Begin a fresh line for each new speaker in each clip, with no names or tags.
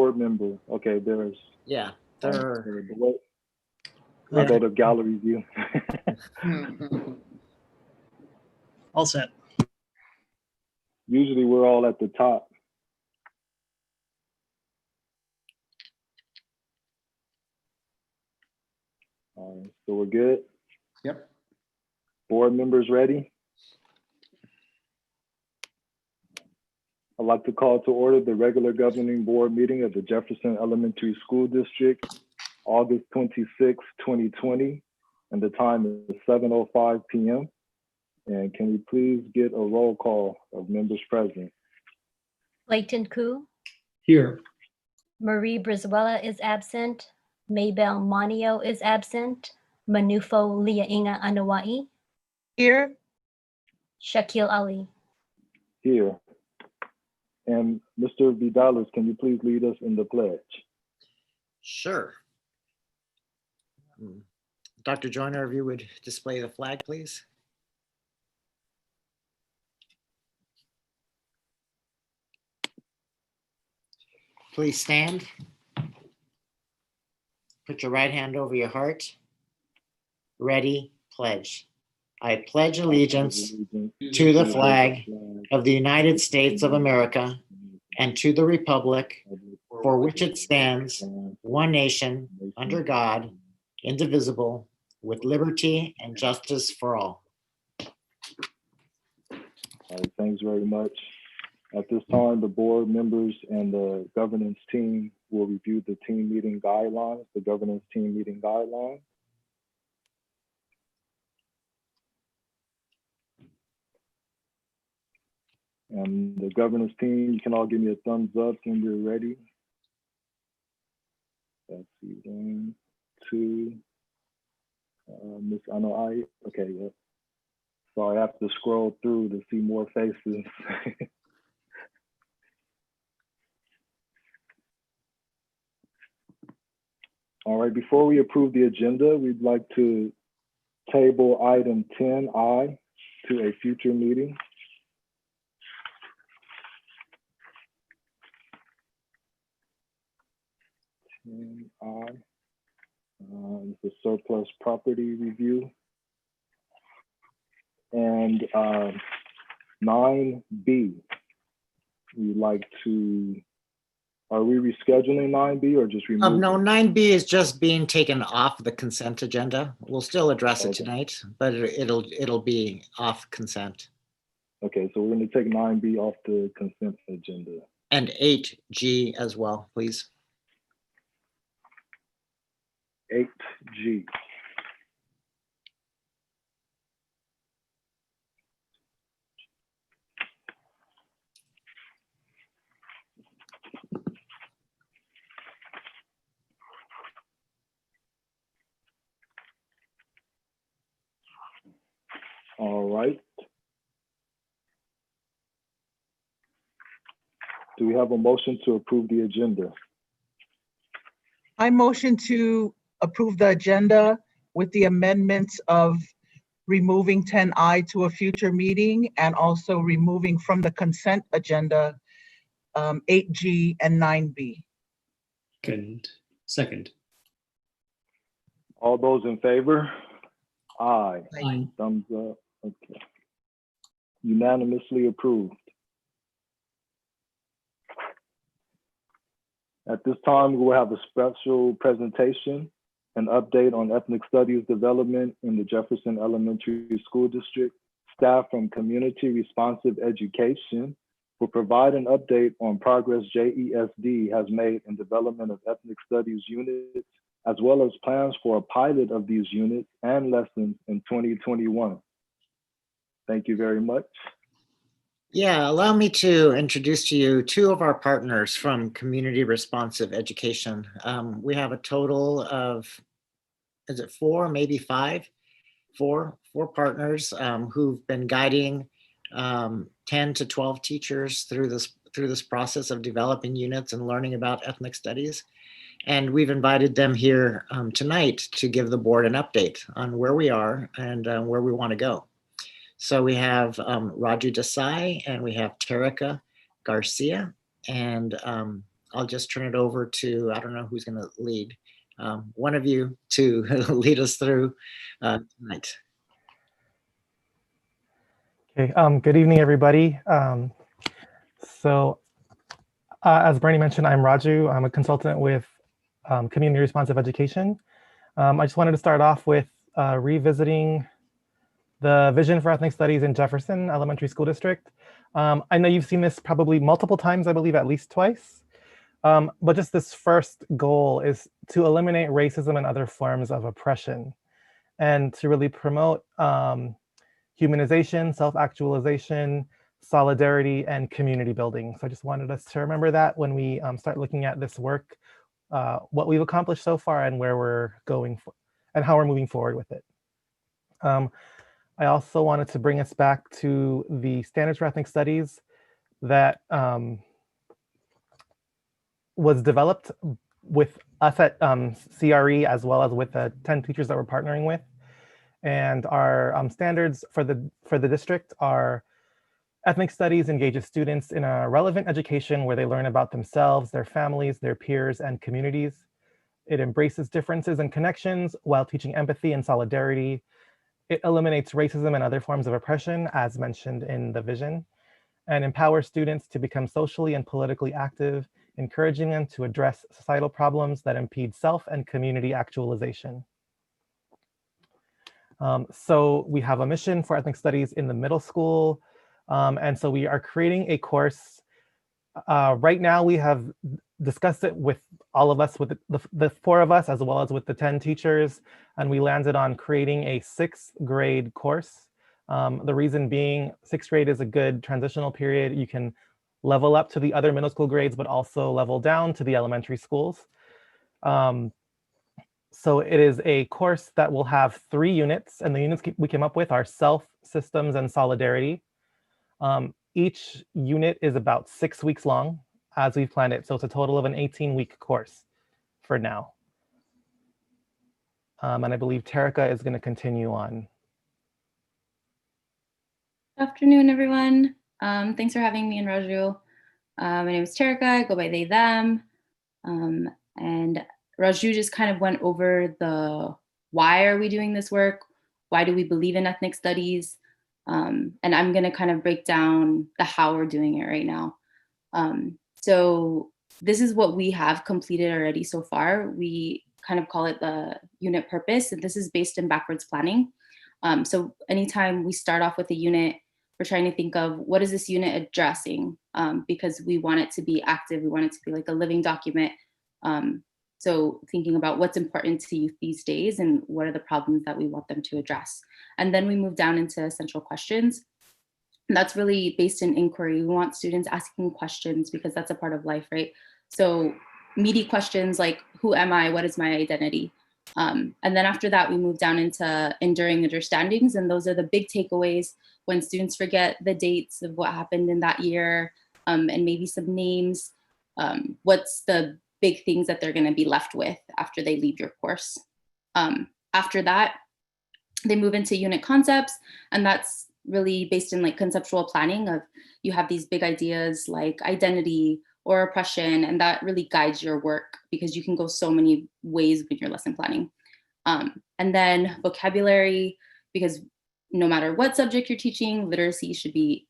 board member. Okay, there's.
Yeah, there.
I'll go to gallery view.
All set.
Usually we're all at the top. All right, so we're good?
Yep.
Board members ready? I'd like to call to order the regular governing board meeting of the Jefferson Elementary School District, August 26, 2020, and the time is 7:05 p.m. And can we please get a roll call of members present?
Clayton Koo,
Here.
Marie Brizuela is absent. Maybell Monio is absent. Manufo Liainga Anawai.
Here.
Shakil Ali.
Here. And Mr. Vidalis, can you please lead us in the pledge?
Sure. Dr. Joyner, if you would display the flag, please. Please stand. Put your right hand over your heart. Ready, pledge. I pledge allegiance to the flag of the United States of America and to the republic for which it stands, one nation, under God, indivisible, with liberty and justice for all.
All right, thanks very much. At this time, the board members and the governance team will review the team meeting guidelines, the governance team meeting guidelines. And the governance team, you can all give me a thumbs up when you're ready. Let's see, 1, 2. Miss Anoi, okay, yeah. So I have to scroll through to see more faces. All right, before we approve the agenda, we'd like to table item 10I to a future meeting. It's a surplus property review. And 9B, we'd like to, are we rescheduling 9B or just removing?
No, 9B is just being taken off the consent agenda. We'll still address it tonight, but it'll be off consent.
Okay, so we're going to take 9B off the consent agenda.
And 8G as well, please.
8G. All right. Do we have a motion to approve the agenda?
I motion to approve the agenda with the amendments of removing 10I to a future meeting and also removing from the consent agenda 8G and 9B.
Second.
All those in favor? Aye.
Aye.
Thumbs up. Okay. Unanimously approved. At this time, we will have a special presentation, an update on ethnic studies development in the Jefferson Elementary School District. Staff from Community Responsive Education will provide an update on progress JESD has made in development of ethnic studies units, as well as plans for a pilot of these units and lessons in 2021. Thank you very much.
Yeah, allow me to introduce to you two of our partners from Community Responsive Education. We have a total of, is it 4, maybe 5? 4 partners who've been guiding 10 to 12 teachers through this process of developing units and learning about ethnic studies. And we've invited them here tonight to give the board an update on where we are and where we want to go. So we have Raju Desai and we have Tarika Garcia. And I'll just turn it over to, I don't know who's going to lead, one of you to lead us through tonight.
Okay, good evening, everybody. As Bernie mentioned, I'm Raju. I'm a consultant with Community Responsive Education. I just wanted to start off with revisiting the vision for ethnic studies in Jefferson Elementary School District. I know you've seen this probably multiple times, I believe at least twice. But just this first goal is to eliminate racism and other forms of oppression and to really promote humanization, self-actualization, solidarity, and community building. So I just wanted us to remember that when we start looking at this work, what we've accomplished so far and where we're going for, and how we're moving forward with it. I also wanted to bring us back to the Standards for Ethnic Studies that was developed with us at CRE as well as with the 10 teachers that we're partnering with. And our standards for the district are: ethnic studies engages students in a relevant education where they learn about themselves, their families, their peers, and communities. It embraces differences and connections while teaching empathy and solidarity. It eliminates racism and other forms of oppression, as mentioned in the vision, and empowers students to become socially and politically active, encouraging them to address societal problems that impede self and community actualization. So we have a mission for ethnic studies in the middle school. And so we are creating a course. Right now we have discussed it with all of us, with the 4 of us, as well as with the 10 teachers. And we landed on creating a 6th grade course. The reason being 6th grade is a good transitional period. You can level up to the other middle school grades, but also level down to the elementary schools. So it is a course that will have 3 units, and the units we came up with are self, systems, and solidarity. Each unit is about 6 weeks long as we've planned it. So it's a total of an 18-week course for now. And I believe Tarika is going to continue on.
Good afternoon, everyone. Thanks for having me and Raju. My name is Tarika, I go by they, them. And Raju just kind of went over the why are we doing this work? Why do we believe in ethnic studies? And I'm gonna kind of break down the how we're doing it right now. So this is what we have completed already so far. We kind of call it the unit purpose, and this is based in backwards planning. So anytime we start off with a unit, we're trying to think of what is this unit addressing, because we want it to be active. We want it to be like a living document. So thinking about what's important to youth these days and what are the problems that we want them to address. And then we move down into essential questions. And that's really based in inquiry. We want students asking questions because that's a part of life, right? So meaty questions like, who am I? What is my identity? And then after that, we move down into enduring understandings. And those are the big takeaways when students forget the dates of what happened in that year, and maybe some names. What's the big things that they're going to be left with after they leave your course? After that, they move into unit concepts, and that's really based in like conceptual planning of you have these big ideas like identity or oppression, and that really guides your work because you can go so many ways with your lesson planning. And then vocabulary, because no matter what subject you're teaching, literacy should be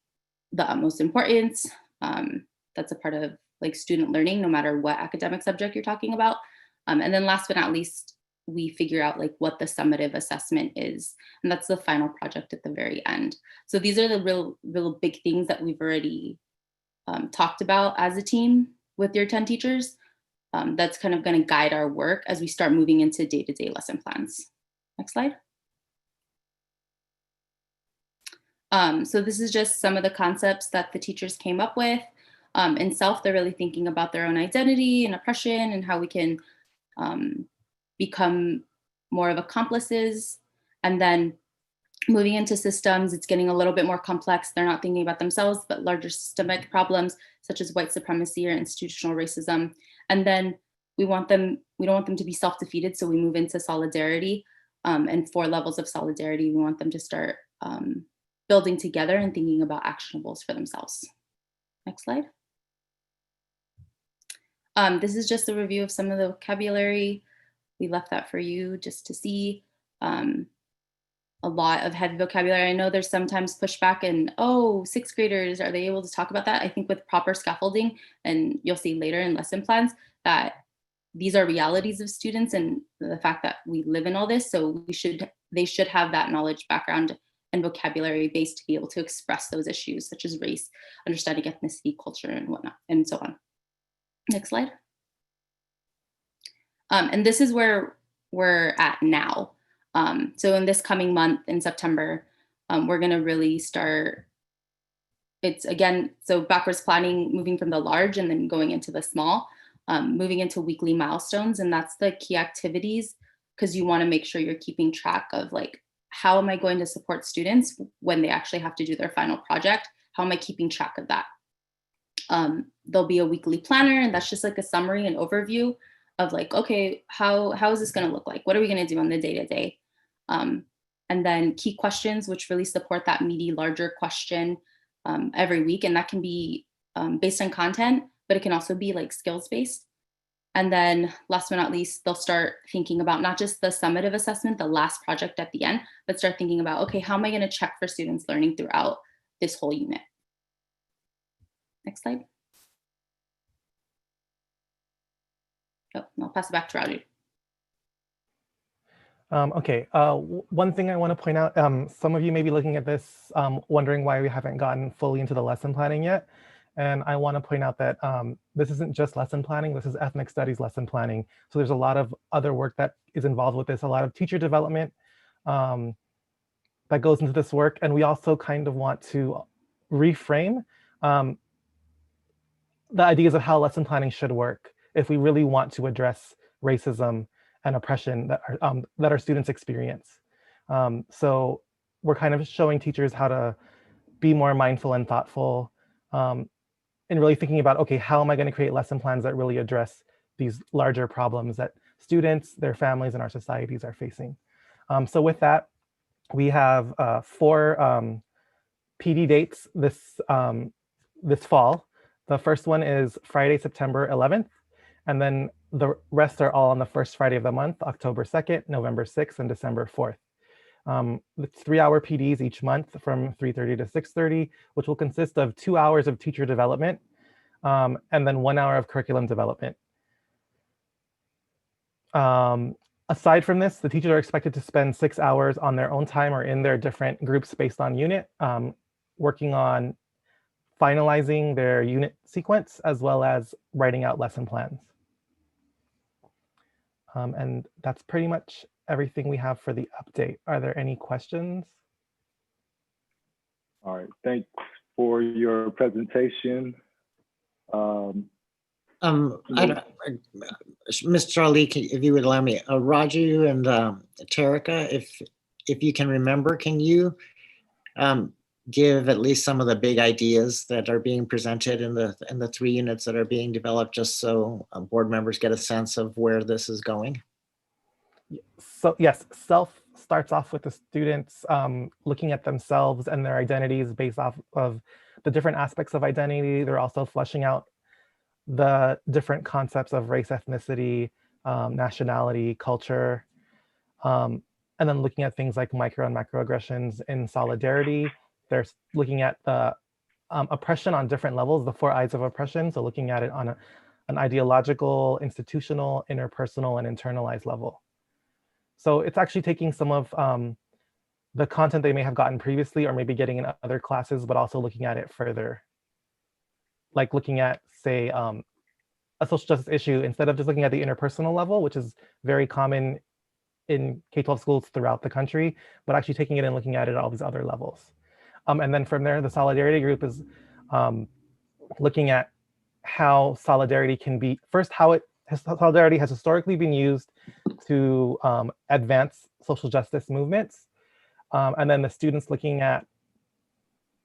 the utmost importance. That's a part of like student learning, no matter what academic subject you're talking about. And then last but not least, we figure out like what the summative assessment is. And that's the final project at the very end. So these are the real big things that we've already talked about as a team with your 10 teachers. That's kind of going to guide our work as we start moving into day-to-day lesson plans. Next slide. So this is just some of the concepts that the teachers came up with. In self, they're really thinking about their own identity and oppression and how we can become more of accomplices. And then moving into systems, it's getting a little bit more complex. They're not thinking about themselves, but larger systemic problems such as white supremacy or institutional racism. And then we don't want them to be self-defeated, so we move into solidarity. And 4 levels of solidarity, we want them to start building together and thinking about actionables for themselves. Next slide. This is just a review of some of the vocabulary. We left that for you just to see. A lot of heavy vocabulary. I know there's sometimes pushback and, oh, sixth graders, are they able to talk about that? I think with proper scaffolding, and you'll see later in lesson plans, that these are realities of students and the fact that we live in all this. So they should have that knowledge, background, and vocabulary base to be able to express those issues such as race, understanding ethnicity, culture, and whatnot, and so on. Next slide. And this is where we're at now. So in this coming month in September, we're going to really start. It's again, so backwards planning, moving from the large and then going into the small, moving into weekly milestones. And that's the key activities, because you want to make sure you're keeping track of like, how am I going to support students when they actually have to do their final project? How am I keeping track of that? There'll be a weekly planner, and that's just like a summary and overview of like, okay, how is this going to look like? What are we going to do on the day-to-day? And then key questions, which really support that meaty, larger question every week. And that can be based on content, but it can also be like skills-based. And then last but not least, they'll start thinking about not just the summative assessment, the last project at the end, but start thinking about, okay, how am I going to check for students learning throughout this whole unit? Next slide. Oh, I'll pass it back to Raju.
Okay, one thing I want to point out, some of you may be looking at this, wondering why we haven't gotten fully into the lesson planning yet. And I want to point out that this isn't just lesson planning, this is ethnic studies lesson planning. So there's a lot of other work that is involved with this, a lot of teacher development that goes into this work. And we also kind of want to reframe the ideas of how lesson planning should work if we really want to address racism and oppression that our students experience. So we're kind of showing teachers how to be more mindful and thoughtful and really thinking about, okay, how am I going to create lesson plans that really address these larger problems that students, their families, and our societies are facing. So with that, we have 4 PD dates this fall. The first one is Friday, September 11th. And then the rest are all on the first Friday of the month, October 2nd, November 6th, and December 4th. It's 3-hour PDs each month from 3:30 to 6:30, which will consist of 2 hours of teacher development and then 1 hour of curriculum development. Aside from this, the teachers are expected to spend 6 hours on their own time or in their different groups based on unit, working on finalizing their unit sequence, as well as writing out lesson plans. And that's pretty much everything we have for the update. Are there any questions?
All right, thanks for your presentation.
Mr. Ali, if you would allow me, Raju and Tarika, if you can remember, can you give at least some of the big ideas that are being presented in the 3 units that are being developed, just so board members get a sense of where this is going?
So yes, self starts off with the students looking at themselves and their identities based off of the different aspects of identity. They're also fleshing out the different concepts of race, ethnicity, nationality, culture, and then looking at things like micro and macroaggressions in solidarity. They're looking at the oppression on different levels, the 4 I's of oppression. So looking at it on an ideological, institutional, interpersonal, and internalized level. So it's actually taking some of the content they may have gotten previously or maybe getting in other classes, but also looking at it further. Like looking at, say, a social justice issue, instead of just looking at the interpersonal level, which is very common in K-12 schools throughout the country, but actually taking it and looking at it at all these other levels. And then from there, the solidarity group is looking at how solidarity can be, first, solidarity has historically been used to advance social justice movements. And then the students looking at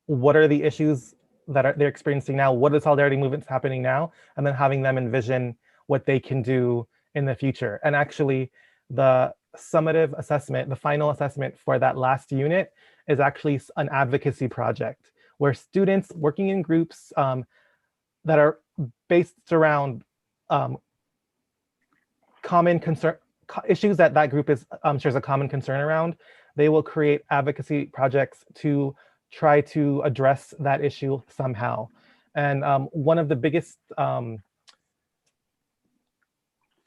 what are the issues that they're experiencing now, what are the solidarity movements happening now, and then having them envision what they can do in the future. And actually, the summative assessment, the final assessment for that last unit is actually an advocacy project where students working in groups that are based around common concern issues that that group is shares a common concern around, they will create advocacy projects to try to address that issue somehow. And one of the biggest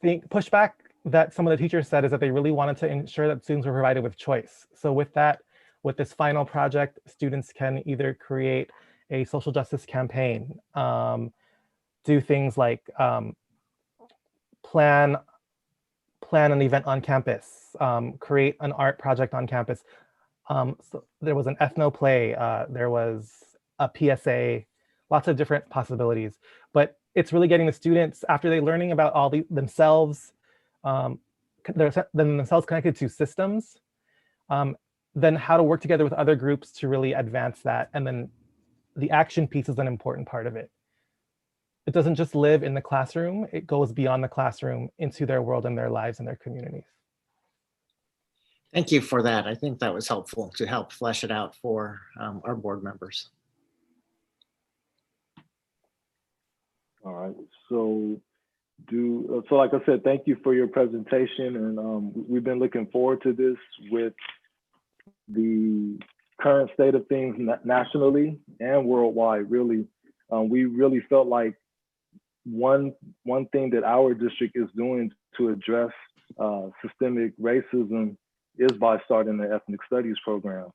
pushback that some of the teachers said is that they really wanted to ensure that students were provided with choice. So with that, with this final project, students can either create a social justice campaign, do things like plan an event on campus, create an art project on campus. So there was an ethno play, there was a PSA, lots of different possibilities. But it's really getting the students, after they learning about all themselves connected to systems, then how to work together with other groups to really advance that. And then the action piece is an important part of it. It doesn't just live in the classroom, it goes beyond the classroom into their world and their lives and their communities.
Thank you for that. I think that was helpful to help flesh it out for our board members.
All right, so like I said, thank you for your presentation, and we've been looking forward to this with the current state of things nationally and worldwide. Really, we really felt like one thing that our district is doing to address systemic racism is by starting the ethnic studies program.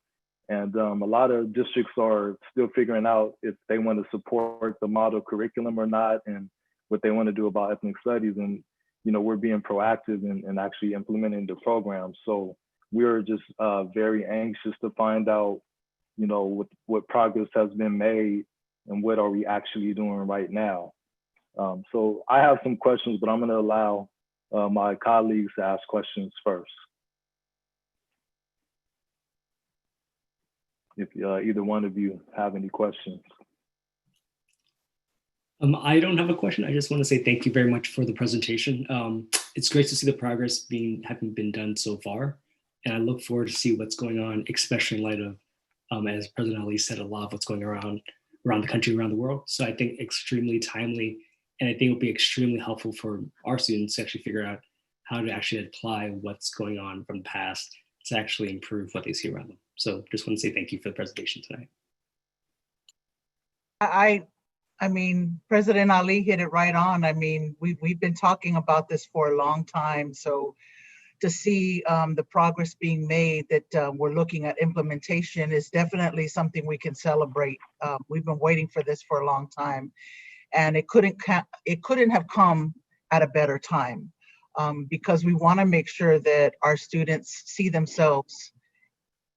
And a lot of districts are still figuring out if they want to support the model curriculum or not, and what they want to do about ethnic studies. And, you know, we're being proactive in actually implementing the program. So we're just very anxious to find out, you know, what progress has been made and what are we actually doing right now. So I have some questions, but I'm going to allow my colleagues to ask questions first. If either one of you have any questions.
I don't have a question. I just want to say thank you very much for the presentation. It's great to see the progress having been done so far. And I look forward to see what's going on, especially in light of, as President Ali said, a lot of what's going around the country, around the world. So I think extremely timely, and I think it'll be extremely helpful for our students to actually figure out how to actually apply what's going on from the past to actually improve what they see around them. So just want to say thank you for the presentation tonight.
I mean, President Ali hit it right on. I mean, we've been talking about this for a long time. So to see the progress being made, that we're looking at implementation, is definitely something we can celebrate. We've been waiting for this for a long time, and it couldn't have come at a better time, because we want to make sure that our students see themselves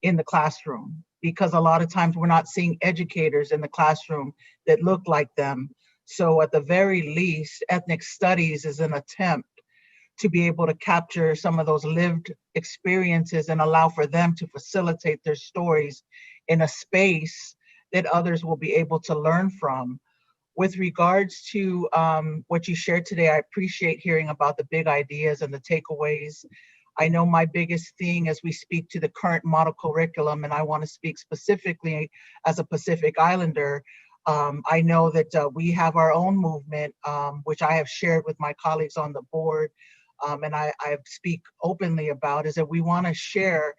in the classroom, because a lot of times we're not seeing educators in the classroom that look like them. So at the very least, ethnic studies is an attempt to be able to capture some of those lived experiences and allow for them to facilitate their stories in a space that others will be able to learn from. With regards to what you shared today, I appreciate hearing about the big ideas and the takeaways. I know my biggest thing as we speak to the current model curriculum, and I want to speak specifically as a Pacific Islander, I know that we have our own movement, which I have shared with my colleagues on the board, and I speak openly about, is that we want to share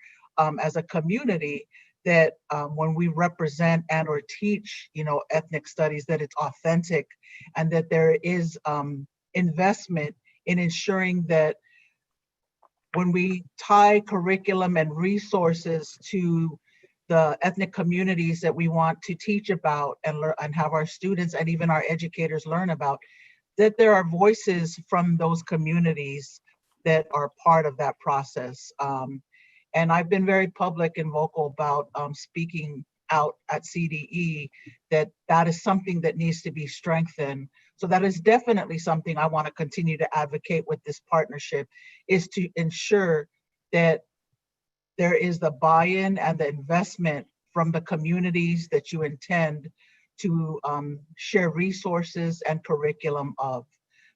as a community that when we represent and or teach, you know, ethnic studies, that it's authentic, and that there is investment in ensuring that when we tie curriculum and resources to the ethnic communities that we want to teach about and learn and have our students and even our educators learn about, that there are voices from those communities that are part of that process. And I've been very public and vocal about speaking out at CDE, that is something that needs to be strengthened. So that is definitely something I want to continue to advocate with this partnership, is to ensure that there is the buy-in and the investment from the communities that you intend to share resources and curriculum of.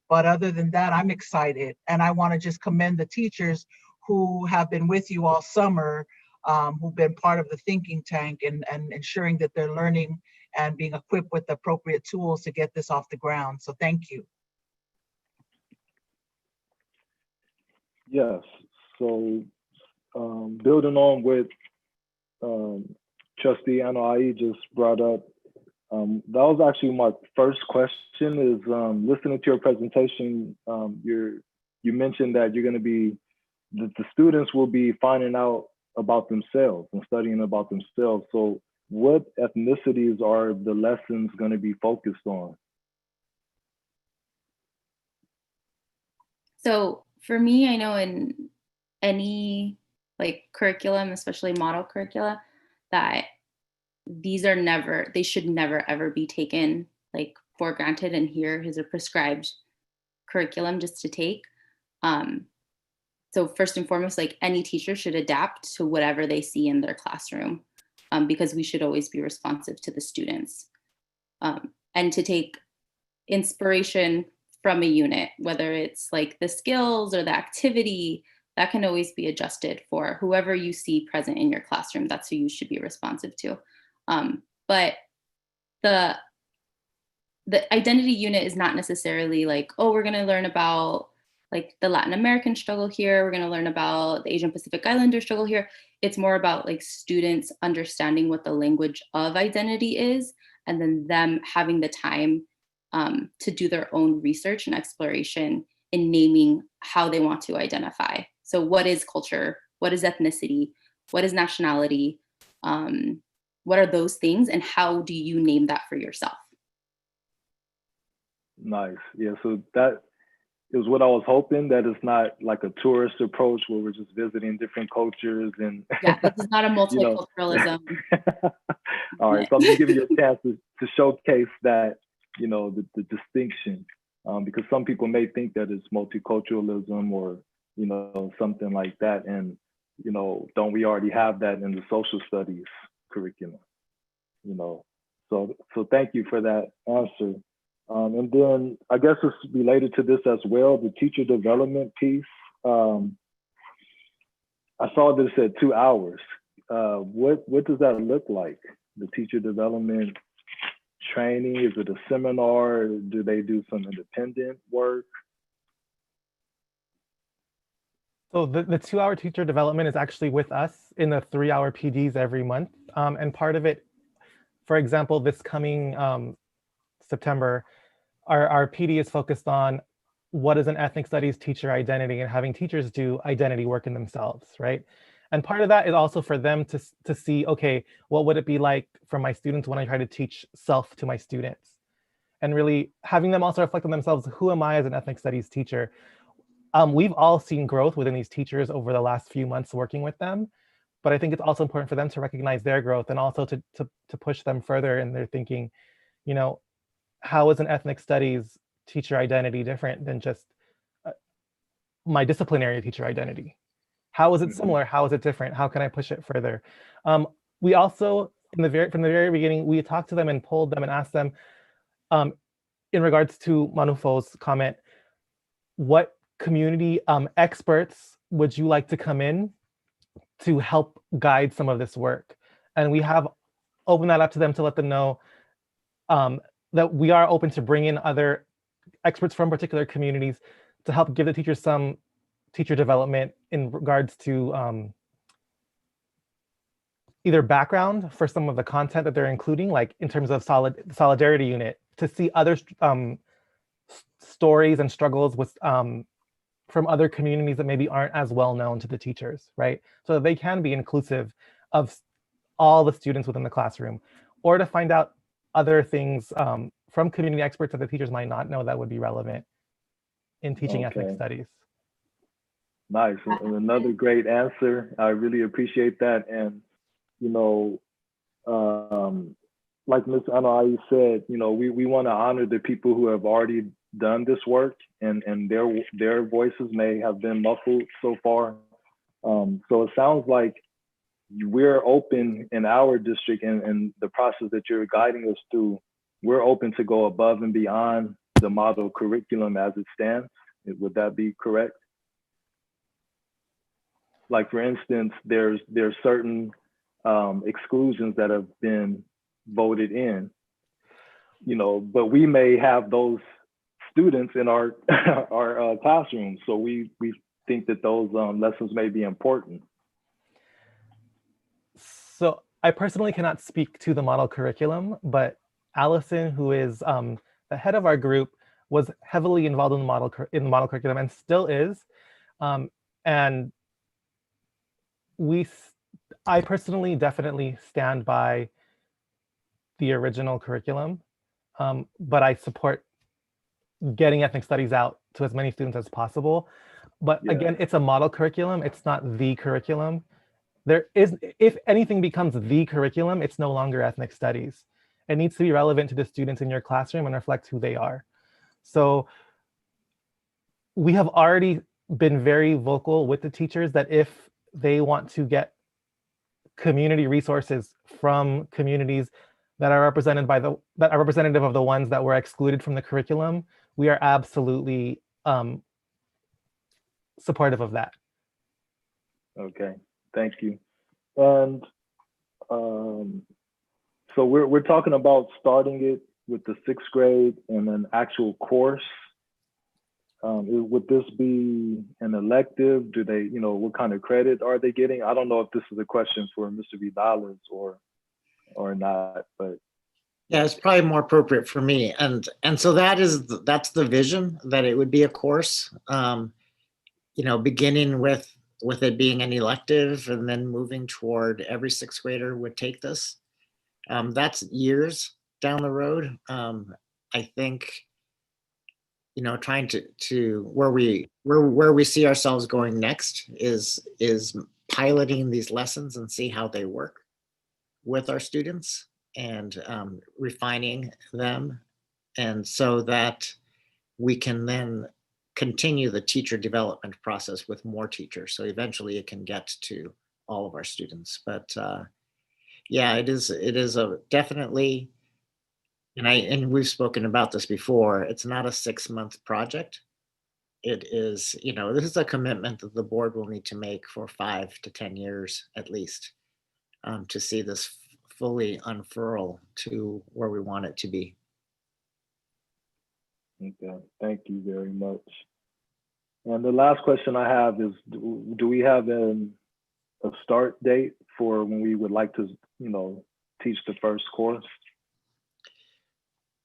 But other than that, I'm excited. And I want to just commend the teachers who have been with you all summer, who've been part of the thinking tank and ensuring that they're learning and being equipped with the appropriate tools to get this off the ground. So thank you.
Yes. So building on what Trustee Anai just brought up, that was actually my first question is listening to your presentation, you mentioned that you're going to be, the students will be finding out about themselves and studying about themselves. So what ethnicities are the lessons going to be focused on?
So for me, I know in any like curriculum, especially model curricula, that they should never ever be taken like for granted, and here is a prescribed curriculum just to take. So first and foremost, like any teacher should adapt to whatever they see in their classroom, because we should always be responsive to the students, and to take inspiration from a unit, whether it's like the skills or the activity, that can always be adjusted for whoever you see present in your classroom. That's who you should be responsive to. But the identity unit is not necessarily like, oh, we're going to learn about like the Latin American struggle here. We're going to learn about the Asian Pacific Islander struggle here. It's more about like students understanding what the language of identity is, and then them having the time to do their own research and exploration in naming how they want to identify. So what is culture? What is ethnicity? What is nationality? What are those things, and how do you name that for yourself?
Nice. Yeah, so that is what I was hoping, that it's not like a tourist approach where we're just visiting different cultures and
yeah, this is not a multiculturalism.
All right, so I'm just giving you a chance to showcase that, the distinction, because some people may think that it's multiculturalism or, something like that. And, don't we already have that in the social studies curriculum? So thank you for that answer. And then I guess it's related to this as well, the teacher development piece. I saw this at 2 hours. What does that look like? The teacher development training, is it a seminar? Do they do some independent work?
So the 2-hour teacher development is actually with us in the 3-hour PDs every month. And part of it, for example, this coming September, our PD is focused on what is an ethnic studies teacher identity and having teachers do identity work in themselves, right? And part of that is also for them to see, okay, what would it be like for my students when I try to teach self to my students? And really having them also reflect on themselves, who am I as an ethnic studies teacher? We've all seen growth within these teachers over the last few months working with them, but I think it's also important for them to recognize their growth and also to push them further in their thinking, how is an ethnic studies teacher identity different than just my disciplinary teacher identity? How is it similar? How is it different? How can I push it further? We also, from the very beginning, we talked to them and polled them and asked them, in regards to Manufo's comment, what community experts would you like to come in to help guide some of this work? And we have opened that up to them to let them know that we are open to bring in other experts from particular communities to help give the teachers some teacher development in regards to either background for some of the content that they're including, like in terms of solidarity unit, to see other stories and struggles with from other communities that maybe aren't as well known to the teachers, right? So that they can be inclusive of all the students within the classroom, or to find out other things from community experts that the teachers might not know that would be relevant in teaching ethnic studies.
Nice, and another great answer. I really appreciate that. And, like Ms. Anai said, we want to honor the people who have already done this work, and their voices may have been muffled so far. So it sounds like we're open in our district and the process that you're guiding us through. We're open to go above and beyond the model curriculum as it stands. Would that be correct? Like, for instance, there's certain exclusions that have been voted in, but we may have those students in our our classrooms. So we think that those lessons may be important?
So I personally cannot speak to the model curriculum, but Allison, who is the head of our group, was heavily involved in the model curriculum and still is. And I personally definitely stand by the original curriculum, but I support getting ethnic studies out to as many students as possible. But
Yeah.
again, it's a model curriculum. It's not the curriculum. There is, if anything becomes the curriculum, it's no longer ethnic studies. It needs to be relevant to the students in your classroom and reflect who they are. So we have already been very vocal with the teachers that if they want to get community resources from communities that are representative of the ones that were excluded from the curriculum, we are absolutely supportive of that.
Okay, thank you. And so we're talking about starting it with the 6th grade and an actual course. Would this be an elective? Do they, what kind of credit are they getting? I don't know if this is a question for Mr. Vidales or not, but.
Yeah, it's probably more appropriate for me. And so that's the vision, that it would be a course, beginning with it being an elective and then moving toward every 6th grader would take this. That's years down the road. I think, trying to where we see ourselves going next is piloting these lessons and see how they work with our students and refining them, and so that we can then continue the teacher development process with more teachers. So eventually it can get to all of our students. But yeah, it is a definitely, and we've spoken about this before, it's not a 6-month project. It is, this is a commitment that the board will need to make for 5 to 10 years at least, to see this fully unfurl to where we want it to be.
Okay, thank you very much. And the last question I have is, do we have a start date for when we would like to, teach the first course?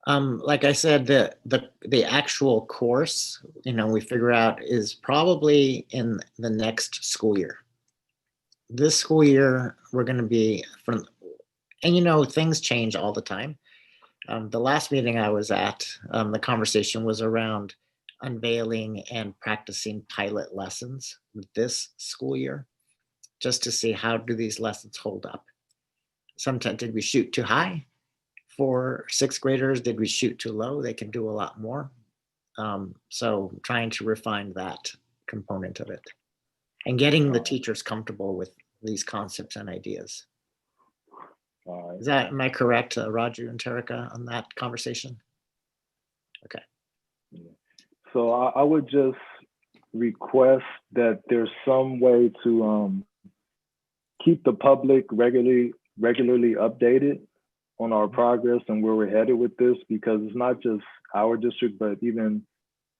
Like I said, the actual course, we figure out is probably in the next school year. This school year, we're going to be and things change all the time. The last meeting I was at, the conversation was around unveiling and practicing pilot lessons this school year, just to see how do these lessons hold up. Sometimes did we shoot too high for 6th graders? Did we shoot too low? They can do a lot more. So trying to refine that component of it and getting the teachers comfortable with these concepts and ideas. Am I correct, Raju and Tarika, on that conversation? Okay.
So I would just request that there's some way to keep the public regularly updated on our progress and where we're headed with this, because it's not just our district, but even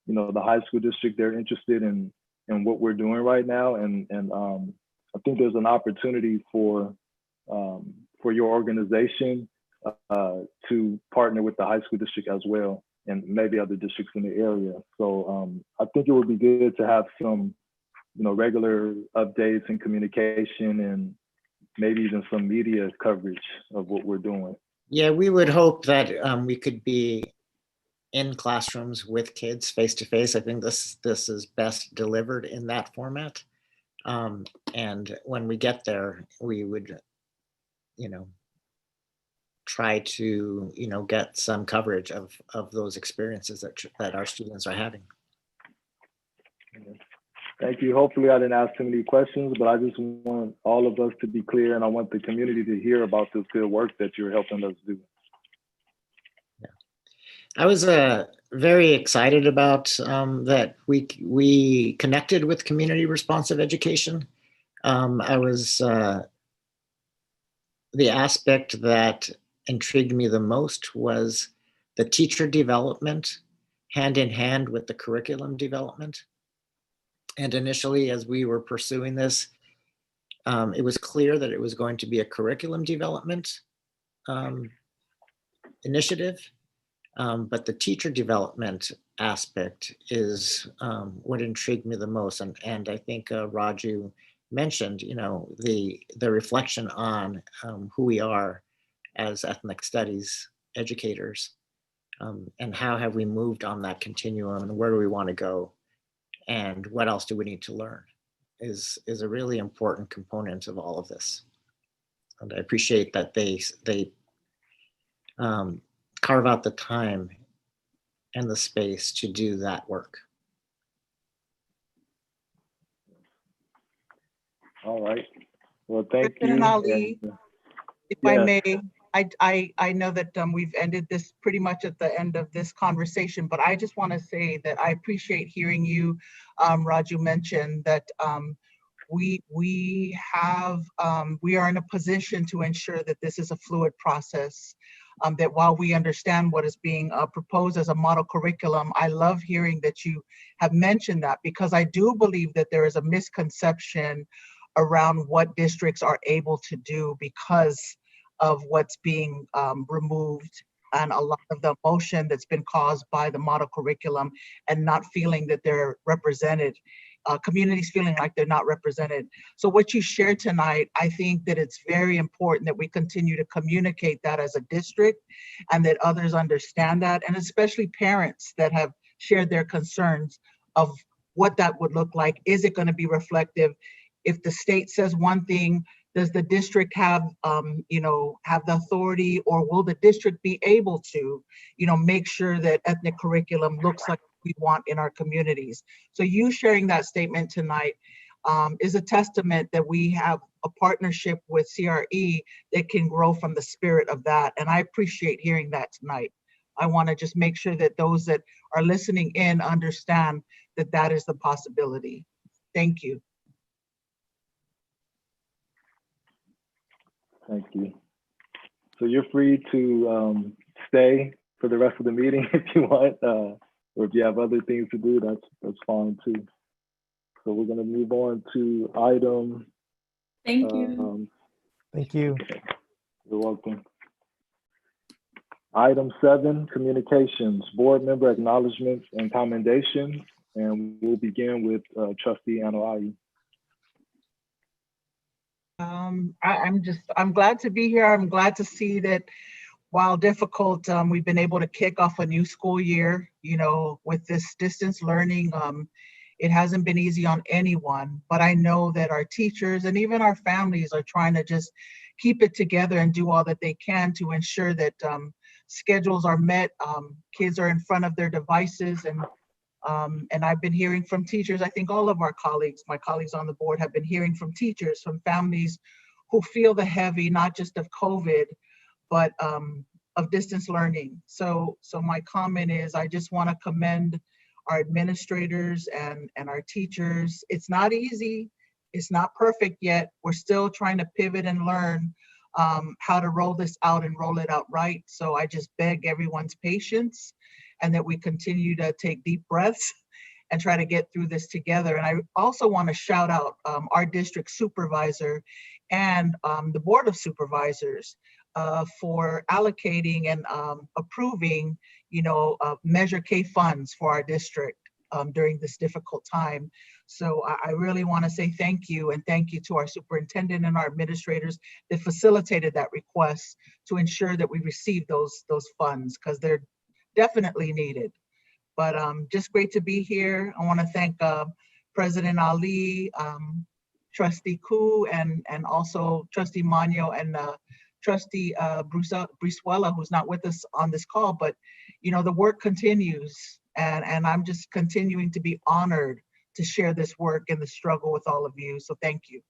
the high school district. They're interested in what we're doing right now, and I think there's an opportunity for your organization to partner with the high school district as well, and maybe other districts in the area. So I think it would be good to have some, regular updates and communication, and maybe even some media coverage of what we're doing.
Yeah, we would hope that we could be in classrooms with kids face to face. I think this is best delivered in that format. And when we get there, we would, try to, get some coverage of those experiences that our students are having.
Thank you. Hopefully I didn't ask too many questions, but I just want all of us to be clear, and I want the community to hear about this good work that you're helping us do.
Yeah. I was very excited about that we connected with community responsive education. I was the aspect that intrigued me the most was the teacher development hand in hand with the curriculum development. And initially, as we were pursuing this, it was clear that it was going to be a curriculum development initiative, but the teacher development aspect is what intrigued me the most. And I think Raju mentioned, the reflection on who we are as ethnic studies educators, and how have we moved on that continuum, and where do we want to go, and what else do we need to learn is a really important component of all of this. And I appreciate that they carve out the time and the space to do that work.
All right. Well, thank
President
you.
Ali,
And,
if I
yes.
may, I know that we've ended this pretty much at the end of this conversation, but I just want to say that I appreciate hearing you, Raju, mention that we are in a position to ensure that this is a fluid process. That while we understand what is being proposed as a model curriculum, I love hearing that you have mentioned that, because I do believe that there is a misconception around what districts are able to do because of what's being removed, and a lot of the emotion that's been caused by the model curriculum, and not feeling that they're represented, communities feeling like they're not represented. So what you shared tonight, I think that it's very important that we continue to communicate that as a district, and that others understand that, and especially parents that have shared their concerns of what that would look like. Is it going to be reflective? If the state says one thing, does the district have, have the authority, or will the district be able to, make sure that ethnic curriculum looks like we want in our communities? So you sharing that statement tonight is a testament that we have a partnership with CRE that can grow from the spirit of that. And I appreciate hearing that tonight. I want to just make sure that those that are listening in understand that that is the possibility. Thank you.
Thank you. So you're free to stay for the rest of the meeting if you want, or if you have other things to do, that's fine too. So we're going to move on to item.
Thank you.
Thank you.
You're welcome. Item 7, communications, board member acknowledgements and commendations, and we'll begin with Trustee Anoa'i.
I'm glad to be here. I'm glad to see that while difficult, we've been able to kick off a new school year, with this distance learning. It hasn't been easy on anyone, but I know that our teachers and even our families are trying to just keep it together and do all that they can to ensure that schedules are met, kids are in front of their devices, and I've been hearing from teachers. I think all of our colleagues, my colleagues on the board, have been hearing from teachers, from families who feel the heavy, not just of COVID, but of distance learning. So my comment is, I just want to commend our administrators and our teachers. It's not easy. It's not perfect yet. We're still trying to pivot and learn how to roll this out and roll it out right. So I just beg everyone's patience, and that we continue to take deep breaths and try to get through this together. And I also want to shout out our district supervisor and the Board of Supervisors for allocating and approving, Measure K funds for our district during this difficult time. So I really want to say thank you, and thank you to our superintendent and our administrators that facilitated that request to ensure that we receive those funds, because they're definitely needed. But just great to be here. I want to thank President Ali, Trustee Koo, and also Trustee Manio and Trustee Brizuela, who's not with us on this call, but the work continues, and I'm just continuing to be honored to share this work and the struggle with all of you. So thank you.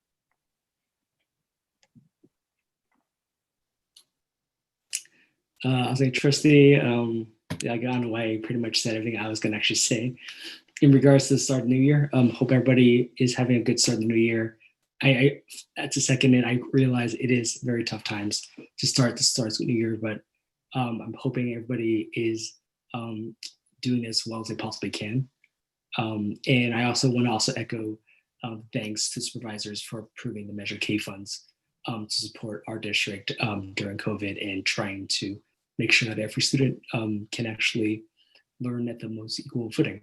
I'll say, Trustee, I got away, pretty much said everything I was going to actually say. In regards to the start of the new year, hope everybody is having a good start of the new year. I that's a second, and I realize it is very tough times to start the new year, but I'm hoping everybody is doing as well as they possibly can. And I also want to also echo thanks to supervisors for approving the Measure K funds to support our district during COVID and trying to make sure that every student can actually learn at the most equal footing.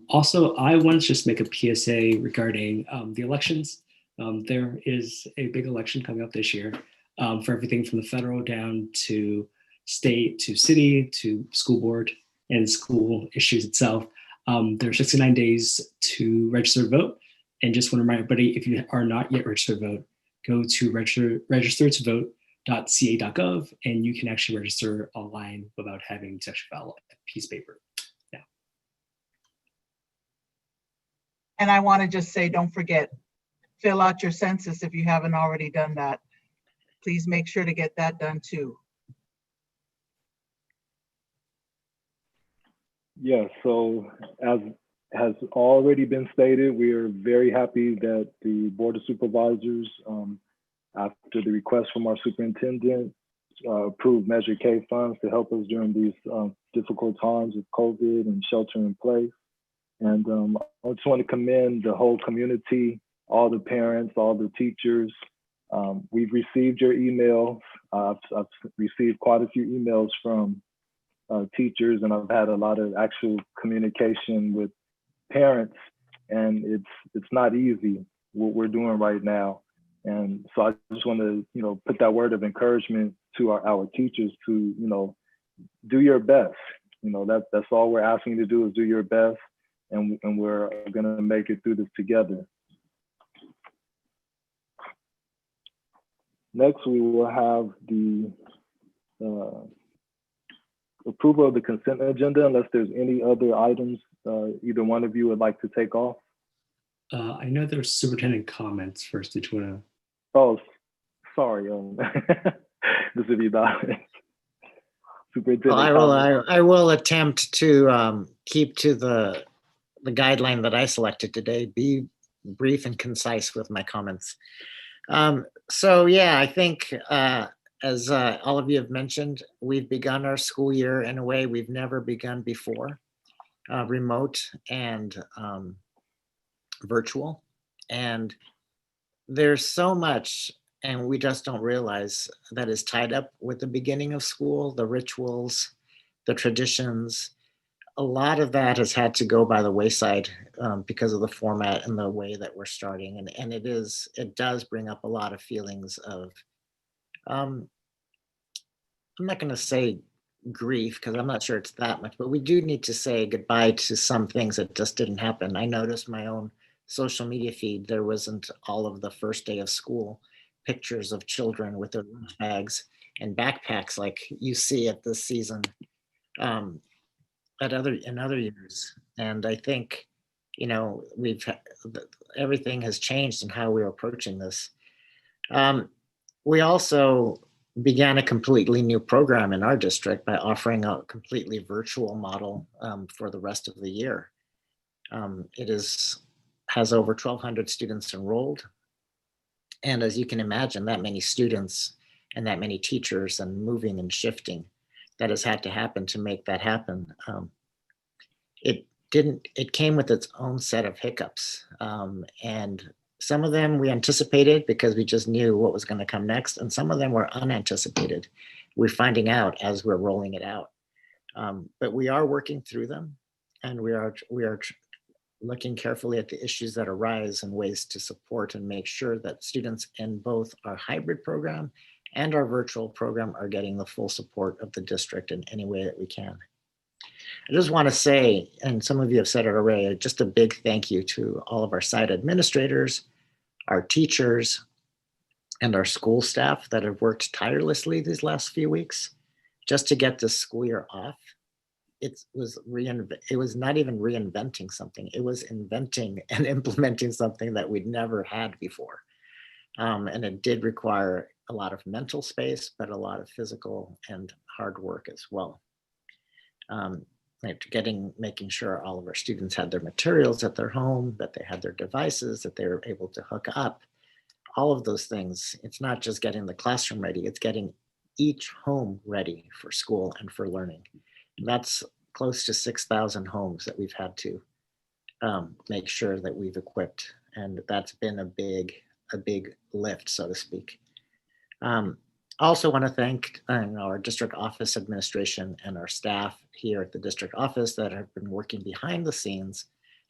Also, I want to just make a PSA regarding the elections. There is a big election coming up this year for everything from the federal down to state to city to school board and school issues itself. There are 69 days to register to vote. And just want to remind everybody, if you are not yet registered to vote, go to registertovote.ca.gov and you can actually register online without having to actually file a piece of paper. Yeah.
And I want to just say, don't forget, fill out your census if you haven't already done that. Please make sure to get that done too.
Yeah, so as has already been stated, we are very happy that the Board of Supervisors, after the request from our superintendent, approved Measure K funds to help us during these difficult times of COVID and shelter in place. And I just want to commend the whole community, all the parents, all the teachers. We've received your emails. I've received quite a few emails from teachers, and I've had a lot of actual communication with parents, and it's not easy what we're doing right now. And so I just want to, put that word of encouragement to our teachers to, do your best. That's all we're asking you to do is do your best, and we're gonna make it through this together. Next, we will have the approval of the consent agenda, unless there's any other items either one of you would like to take off.
I know there's superintendent comments first. Did you want to?
Oh, sorry, this would be about superintendent.
Well, I will attempt to keep to the guideline that I selected today. Be brief and concise with my comments. So yeah, I think as all of you have mentioned, we've begun our school year in a way we've never begun before, remote and virtual. And there's so much, and we just don't realize, that is tied up with the beginning of school, the rituals, the traditions. A lot of that has had to go by the wayside because of the format and the way that we're starting. And it does bring up a lot of feelings of, I'm not going to say grief, because I'm not sure it's that much, but we do need to say goodbye to some things that just didn't happen. I noticed my own social media feed, there wasn't all of the first day of school pictures of children with their lunch bags and backpacks like you see at this season in other years. And I think, everything has changed in how we're approaching this. We also began a completely new program in our district by offering a completely virtual model for the rest of the year. It has over 1,200 students enrolled. And as you can imagine, that many students and that many teachers and moving and shifting that has had to happen to make that happen. It came with its own set of hiccups. And some of them we anticipated because we just knew what was going to come next. And some of them were unanticipated. We're finding out as we're rolling it out. But we are working through them, and we are looking carefully at the issues that arise and ways to support and make sure that students in both our hybrid program and our virtual program are getting the full support of the district in any way that we can. I just want to say, and some of you have said it already, just a big thank you to all of our site administrators, our teachers, and our school staff that have worked tirelessly these last few weeks just to get this school year off. It was not even reinventing something. It was inventing and implementing something that we'd never had before. And it did require a lot of mental space, but a lot of physical and hard work as well. Making sure all of our students had their materials at their home, that they had their devices, that they were able to hook up, all of those things. It's not just getting the classroom ready, it's getting each home ready for school and for learning. And that's close to 6,000 homes that we've had to make sure that we've equipped. And that's been a big lift, so to speak. Also want to thank our district office administration and our staff here at the district office that have been working behind the scenes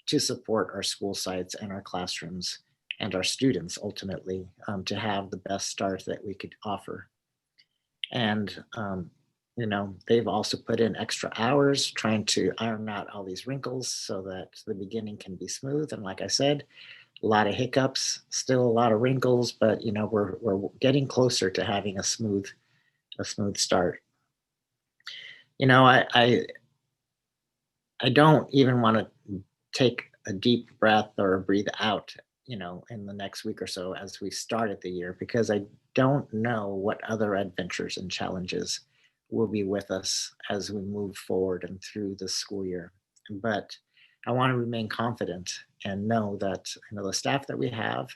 to support our school sites and our classrooms and our students ultimately to have the best start that we could offer. And, they've also put in extra hours trying to iron out all these wrinkles so that the beginning can be smooth. And like I said, a lot of hiccups, still a lot of wrinkles, but we're getting closer to having a smooth start. I don't even want to take a deep breath or breathe out, in the next week or so as we started the year, because I don't know what other adventures and challenges will be with us as we move forward and through the school year. But I want to remain confident and know that the staff that we have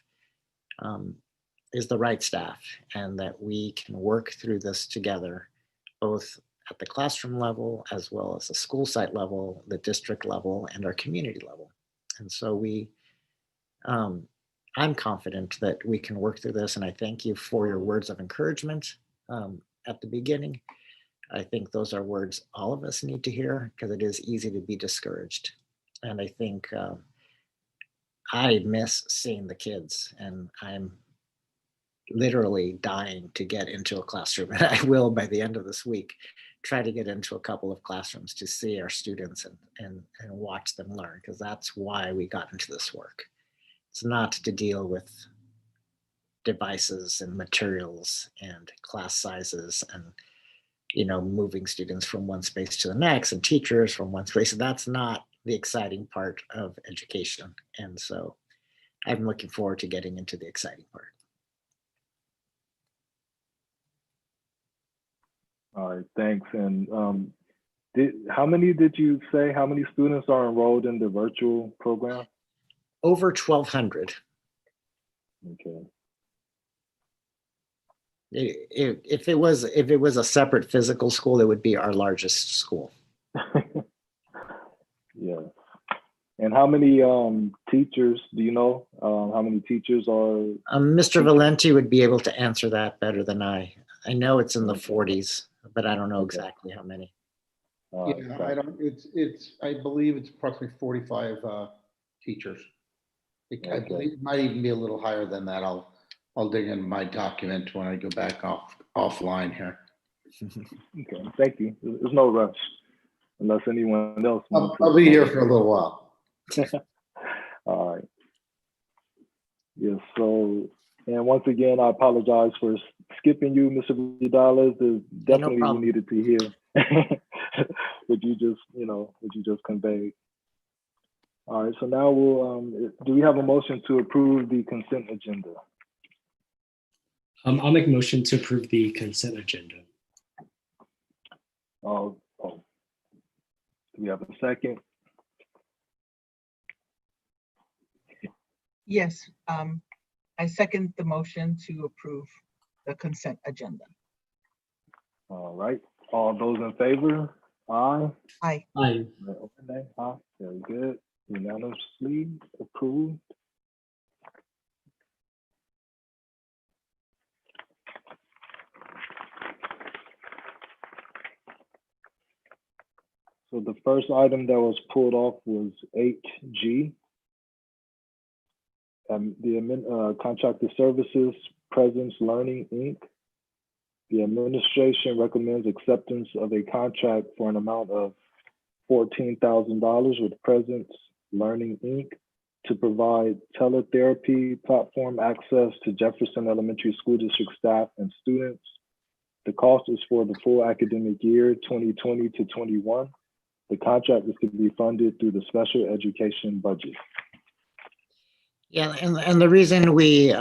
is the right staff, and that we can work through this together, both at the classroom level as well as the school site level, the district level, and our community level. And so I'm confident that we can work through this, and I thank you for your words of encouragement at the beginning. I think those are words all of us need to hear, because it is easy to be discouraged. And I think I miss seeing the kids, and I'm literally dying to get into a classroom. And I will, by the end of this week, try to get into a couple of classrooms to see our students and watch them learn, because that's why we got into this work. It's not to deal with devices and materials and class sizes and moving students from one space to the next and teachers from one space. That's not the exciting part of education. And so I'm looking forward to getting into the exciting part.
All right, thanks. And how many students are enrolled in the virtual program?
Over 1,200.
Okay.
If it was a separate physical school, it would be our largest school.
Yeah. And how many teachers, do you know? How many teachers are?
Mr. Valenti would be able to answer that better than I. I know it's in the 40s, but I don't know exactly how many.
Yeah, I believe it's approximately 45 teachers. I believe it might even be a little higher than that. I'll dig in my document when I go back offline here.
Okay, thank you. There's no rush, unless anyone else.
I'll be here for a little while.
All right. Yes. So, and once again, I apologize for skipping you, Mr. Vidales. There's definitely we needed to hear what you just conveyed. All right. So now do we have a motion to approve the consent agenda?
I'll make a motion to approve the consent agenda.
Do we have a second?
Yes, I second the motion to approve the consent agenda.
All right. All those in favor? Aye.
Aye.
Aye.
Aye. Very good. Unanimously approved. So the first item that was pulled off was 8G. The Contracted Services Presence Learning, Inc. The administration recommends acceptance of a contract for an amount of $14,000 with Presence Learning, Inc. to provide teletherapy platform access to Jefferson Elementary School District staff and students. The cost is for the full academic year 2020 to 21. The contract is to be funded through the special education budget.
Yeah, and the reason we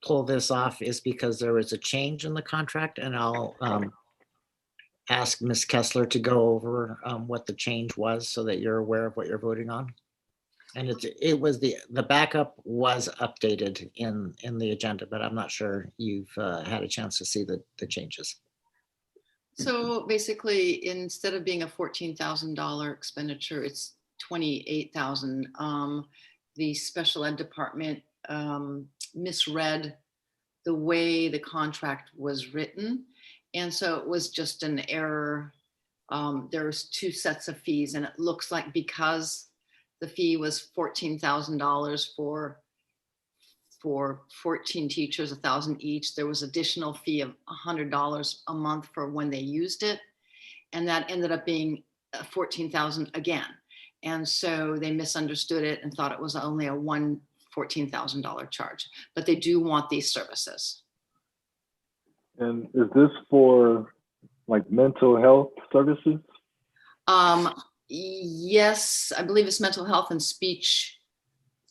pull this off is because there was a change in the contract, and I'll ask Ms. Kessler to go over what the change was so that you're aware of what you're voting on. And it was the backup was updated in the agenda, but I'm not sure you've had a chance to see the changes.
So basically, instead of being a $14,000 expenditure, it's 28,000. The special ed department misread the way the contract was written. And so it was just an error. There was 2 sets of fees, and it looks like because the fee was $14,000 for 14 teachers, 1,000 each, there was additional fee of $100 a month for when they used it. And that ended up being 14,000 again. And so they misunderstood it and thought it was only a $14,000 charge, but they do want these services.
And is this for like mental health services?
Yes, I believe it's mental health and speech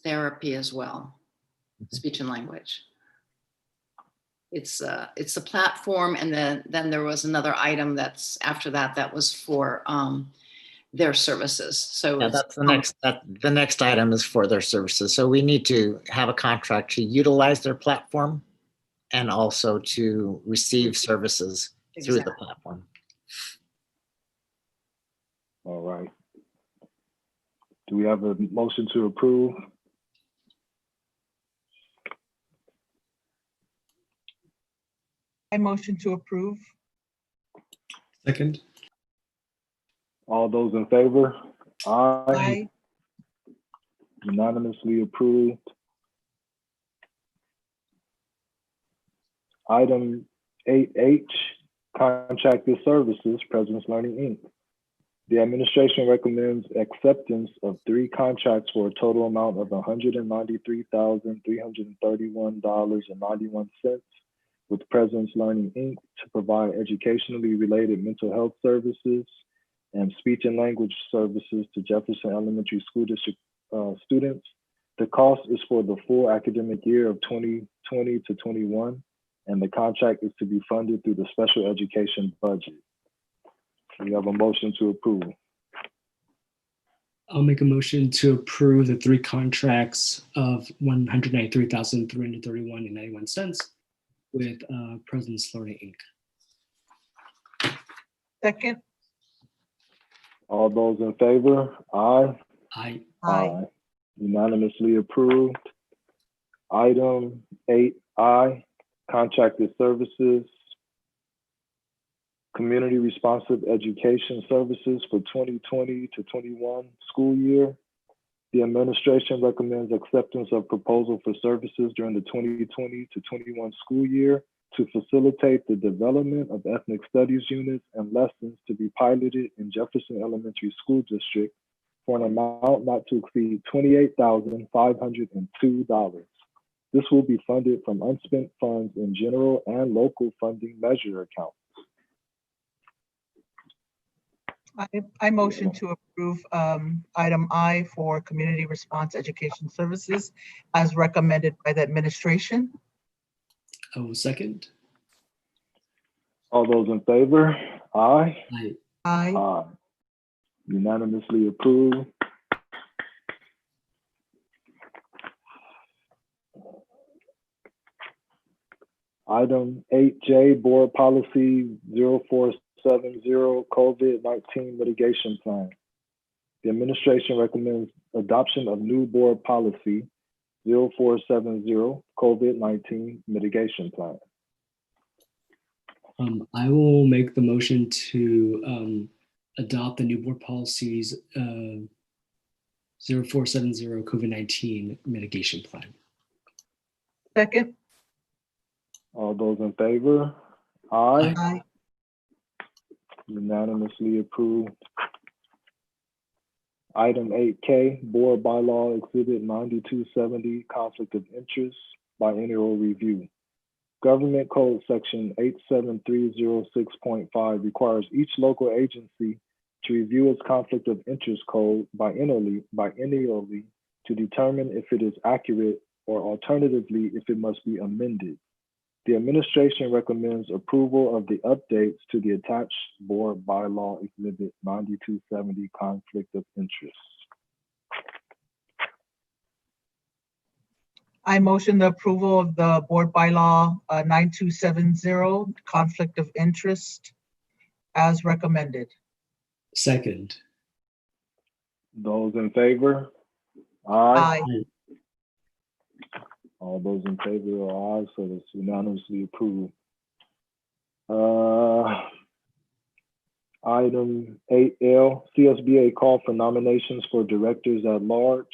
therapy as well, speech and language. It's a platform, and then there was another item that's after that that was for their services. So
Yeah, that's the next item is for their services. So we need to have a contract to utilize their platform and also to receive services through the platform.
All right. Do we have a motion to approve?
I motion to approve.
Second.
All those in favor? Aye.
Aye.
Unanimously approved. Item 8H, contracted services, President's Learning, Inc. The administration recommends acceptance of 3 contracts for a total amount of $193,331.91 with President's Learning, Inc. to provide educationally related mental health services and speech and language services to Jefferson Elementary School District students. The cost is for the full academic year of 2020 to 21, and the contract is to be funded through the special education budget. We have a motion to approve.
I'll make a motion to approve the 3 contracts of $193,331.91 with President's Learning, Inc.
Second.
All those in favor? Aye.
Aye.
Aye.
Unanimously approved. Item 8I, contracted services, community responsive education services for 2020 to 21 school year. The administration recommends acceptance of proposal for services during the 2020 to 21 school year to facilitate the development of ethnic studies units and lessons to be piloted in Jefferson Elementary School District for an amount not to exceed $28,502. This will be funded from unspent funds in general and local funding measure accounts.
I motion to approve item I for community response education services as recommended by the administration.
I will second.
All those in favor? Aye.
Aye.
Aye.
Aye. Unanimously approved. Item 8J, Board Policy 0470, COVID-19 Mitigation Plan. The administration recommends adoption of new Board Policy 0470, COVID-19 Mitigation Plan.
I will make the motion to adopt the new board policies 0470 COVID-19 mitigation plan.
Second.
All those in favor? Aye.
Aye.
Unanimously approved. Item 8K, Board Bylaw Exhibit 9270, Conflict of Interest, Biennial Review. Government Code Section 87306.5 requires each local agency to review its conflict of interest code biennially to determine if it is accurate or alternatively if it must be amended. The administration recommends approval of the updates to the attached Board Bylaw Exhibit 9270, Conflict of Interest.
I motion the approval of the board bylaw 9270, conflict of interest as recommended.
Second.
Those in favor? Aye.
Aye.
All those in favor are aye, so that's unanimously approved. Item 8L, CSBA call for nominations for directors at large.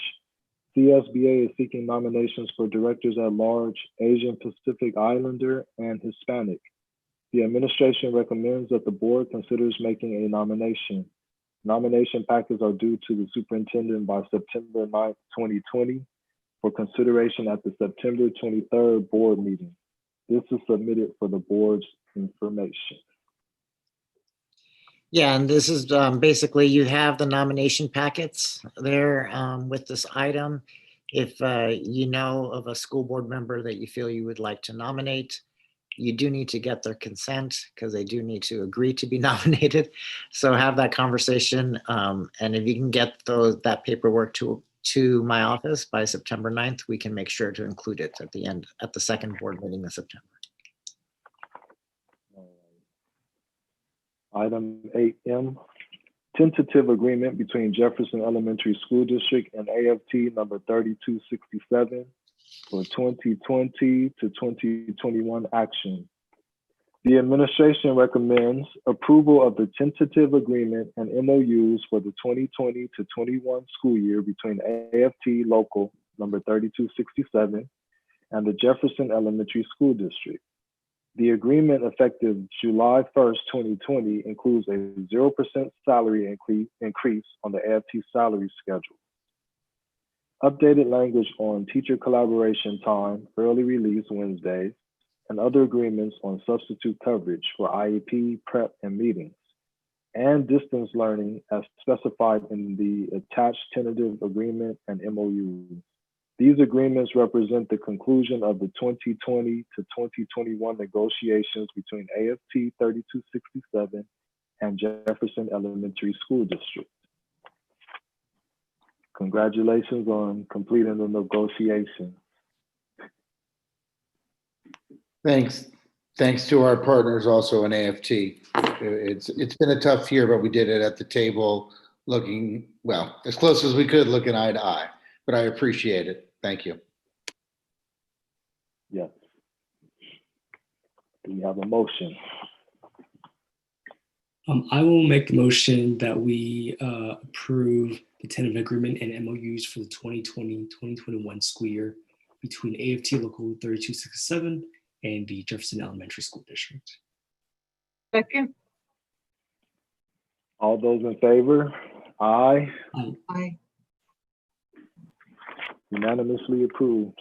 CSBA is seeking nominations for directors at large, Asian Pacific Islander, and Hispanic. The administration recommends that the board considers making a nomination. Nomination packets are due to the superintendent by September 9th, 2020 for consideration at the September 23rd board meeting. This is submitted for the board's information.
Yeah, and this is basically you have the nomination packets there with this item. If you know of a school board member that you feel you would like to nominate, you do need to get their consent because they do need to agree to be nominated. So have that conversation. And if you can get that paperwork to my office by September 9th, we can make sure to include it at the end, at the second board meeting in September.
Item 8M, tentative agreement between Jefferson Elementary School District and AFT number 3267 for 2020 to 2021 action. The administration recommends approval of the tentative agreement and MOUs for the 2020 to 21 school year between AFT local number 3267 and the Jefferson Elementary School District. The agreement effective July 1st, 2020 includes a 0% salary increase on the AFT salary schedule. Updated language on teacher collaboration time, early release Wednesdays, and other agreements on substitute coverage for IEP, prep, and meetings, and distance learning as specified in the attached tentative agreement and MOU. These agreements represent the conclusion of the 2020 to 2021 negotiations between AFT 3267 and Jefferson Elementary School District. Congratulations on completing the negotiation.
Thanks to our partners also in AFT. It's been a tough year, but we did it at the table looking, well, as close as we could, looking eye to eye, but I appreciate it. Thank you.
Yes. Do we have a motion?
I will make the motion that we approve the tentative agreement and MOUs for the 2020-2021 school year between AFT Local 3267 and the Jefferson Elementary School District.
Second.
All those in favor? Aye.
Aye.
Unanimously approved.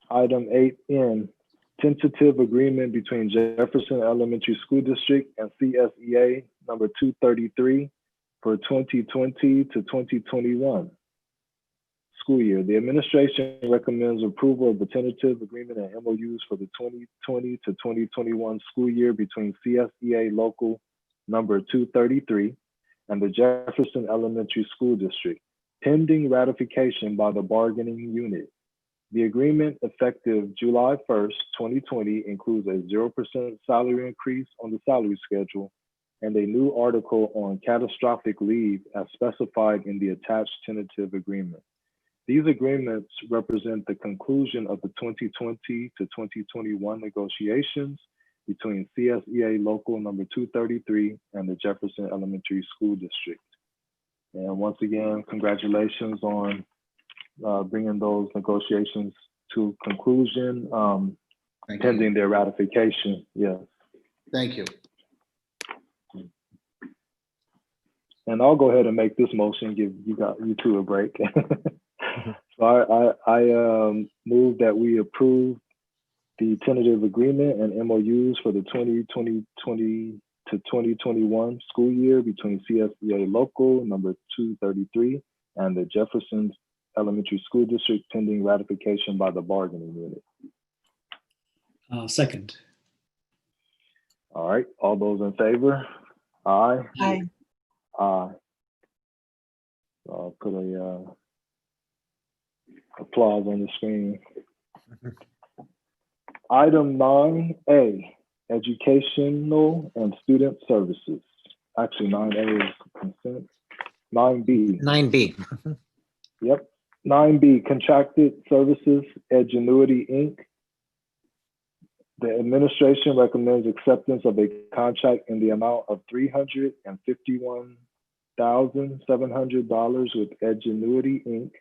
Item 8N, tentative agreement between Jefferson Elementary School District and CSEA number 233 for 2020 to 2021 school year. The administration recommends approval of the tentative agreement and MOUs for the 2020 to 2021 school year between CSEA local number 233 and the Jefferson Elementary School District, pending ratification by the bargaining unit. The agreement effective July 1st, 2020 includes a 0% salary increase on the salary schedule and a new article on catastrophic leave as specified in the attached tentative agreement. These agreements represent the conclusion of the 2020 to 2021 negotiations between CSEA local number 233 and the Jefferson Elementary School District. And once again, congratulations on bringing those negotiations to conclusion, pending their ratification. Yes.
Thank you.
And I'll go ahead and make this motion, give you two a break. So I move that we approve the tentative agreement and MOUs for the 2020 to 2021 school year between CSEA local number 233 and the Jefferson Elementary School District, pending ratification by the bargaining unit.
Second.
All right, all those in favor? Aye.
Aye.
Aye. So I'll put a applause on the screen. Item 9A, educational and student services. Actually, 9A is consent. 9B.
9B.
Yep. 9B, contracted services, Edgenuity, Inc. The administration recommends acceptance of a contract in the amount of $351,700 with Edgenuity, Inc.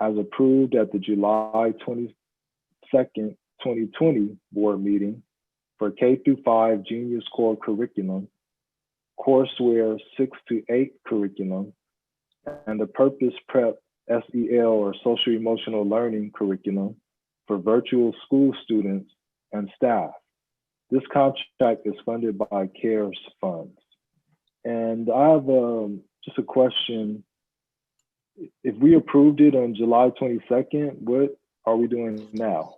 as approved at the July 22nd, 2020 board meeting for K-5 Genius Core Curriculum, courseware 6 to 8 curriculum, and the Purpose Prep SEL or Social Emotional Learning curriculum for virtual school students and staff. This contract is funded by CARES funds. And I have just a question. If we approved it on July 22nd, what are we doing now?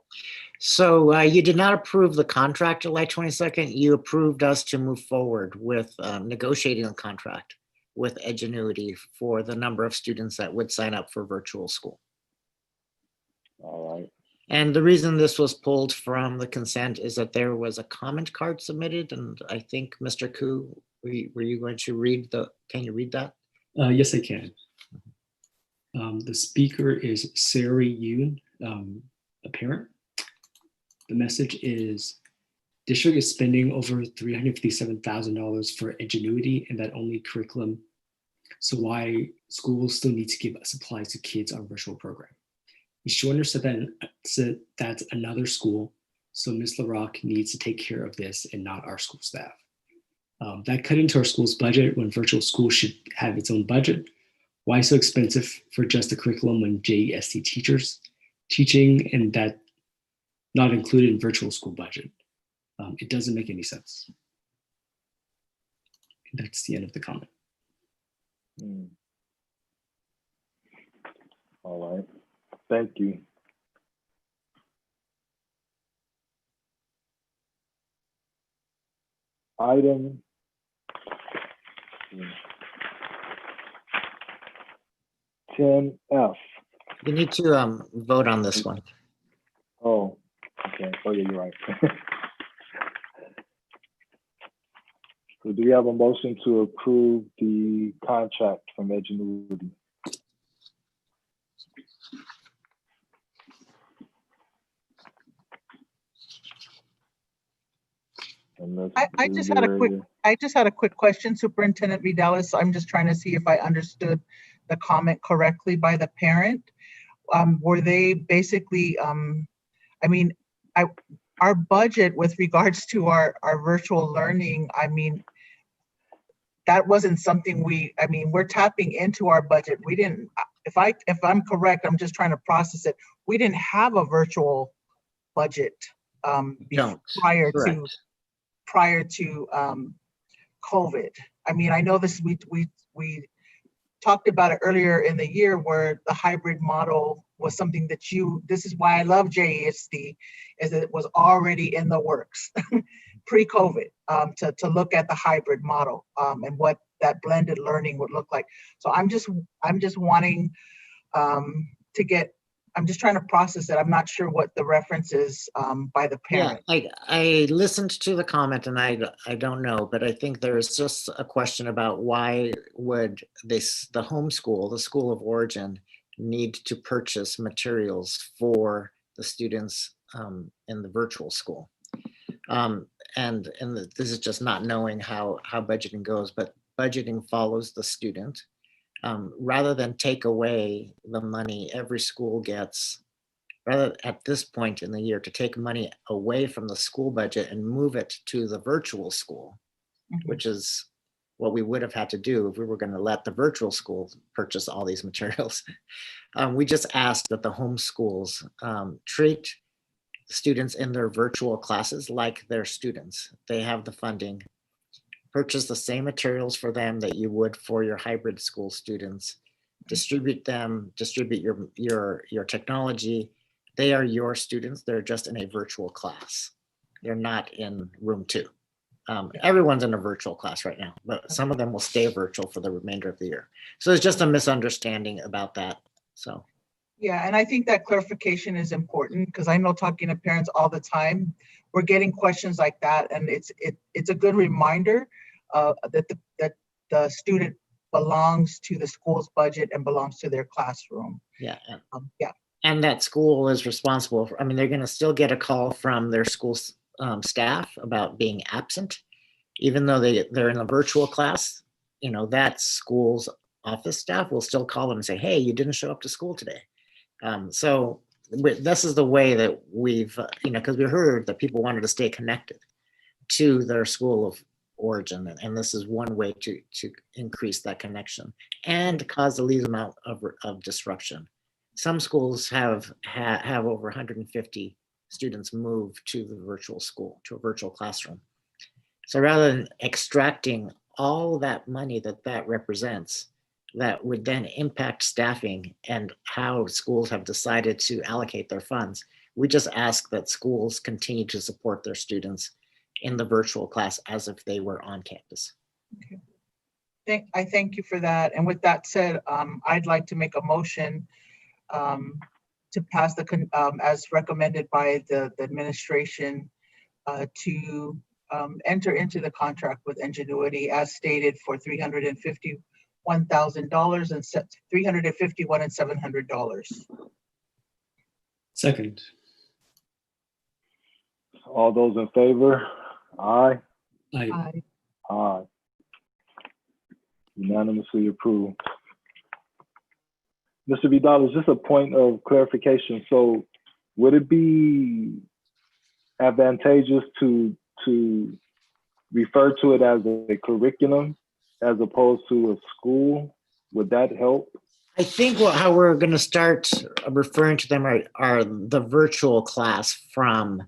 So you did not approve the contract July 22nd. You approved us to move forward with negotiating a contract with Edgenuity for the number of students that would sign up for virtual school.
All right.
And the reason this was pulled from the consent is that there was a comment card submitted, and I think Mr. Koo, were you going to read can you read that?
Yes, I can. The speaker is Sari Yoon, a parent. The message is, district is spending over $357,000 for Edgenuity and that only curriculum. So why schools still need to give supplies to kids on virtual program? Ms. Joyner said that's another school, so Ms. LaRock needs to take care of this and not our school staff. That cut into our school's budget when virtual school should have its own budget. Why so expensive for just the curriculum when JESD teachers teaching and that not included in virtual school budget? It doesn't make any sense. That's the end of the comment.
All right. Thank you. Item 10F.
You need to vote on this one.
Oh, okay. Oh, yeah, you're right. So do we have a motion to approve the contract from Edgenuity?
I just had a quick question, Superintendent Vidalis. I'm just trying to see if I understood the comment correctly by the parent. Were they basically, I mean, our budget with regards to our virtual learning, I mean, that wasn't something we're tapping into our budget. We didn't, if I'm correct, I'm just trying to process it. We didn't have a virtual budget prior to COVID. I mean, I know this, we talked about it earlier in the year where the hybrid model was something that this is why I love JESD, is that it was already in the works pre-COVID to look at the hybrid model and what that blended learning would look like. So I'm just wanting I'm just trying to process it. I'm not sure what the reference is by the parent.
Yeah, I listened to the comment and I don't know, but I think there's just a question about why would the homeschool, the school of origin, need to purchase materials for the students in the virtual school. This is just not knowing how budgeting goes, but budgeting follows the student. Rather than take away the money every school gets, rather at this point in the year to take money away from the school budget and move it to the virtual school, which is what we would have had to do if we were going to let the virtual school purchase all these materials. We just asked that the homeschools treat students in their virtual classes like their students. They have the funding. Purchase the same materials for them that you would for your hybrid school students. Distribute them, distribute your technology. They are your students. They're just in a virtual class. They're not in room 2. Everyone's in a virtual class right now, but some of them will stay virtual for the remainder of the year. So it's just a misunderstanding about that. So
Yeah, and I think that clarification is important because I know talking to parents all the time, we're getting questions like that, and it's a good reminder that the student belongs to the school's budget and belongs to their classroom.
Yeah.
Yeah.
And that school is responsible for, I mean, they're going to still get a call from their school staff about being absent, even though they're in a virtual class. You know, that school's office staff will still call them and say, hey, you didn't show up to school today. So this is the way that we've, you know, because we heard that people wanted to stay connected to their school of origin. And this is one way to increase that connection and cause the least amount of disruption. Some schools have over 150 students move to the virtual school, to a virtual classroom. So rather than extracting all that money that represents, that would then impact staffing and how schools have decided to allocate their funds, we just ask that schools continue to support their students in the virtual class as if they were on campus.
Okay. I thank you for that. And with that said, I'd like to make a motion to pass as recommended by the administration to enter into the contract with Ingenuity as stated for $351,000 and set $351 and $700.
Second.
All those in favor? Aye.
Aye.
Aye. Unanimously approved. Mr. Vidal, is this a point of clarification? So would it be advantageous to refer to it as a curriculum as opposed to a school? Would that help?
I think how we're going to start referring to them are the virtual class from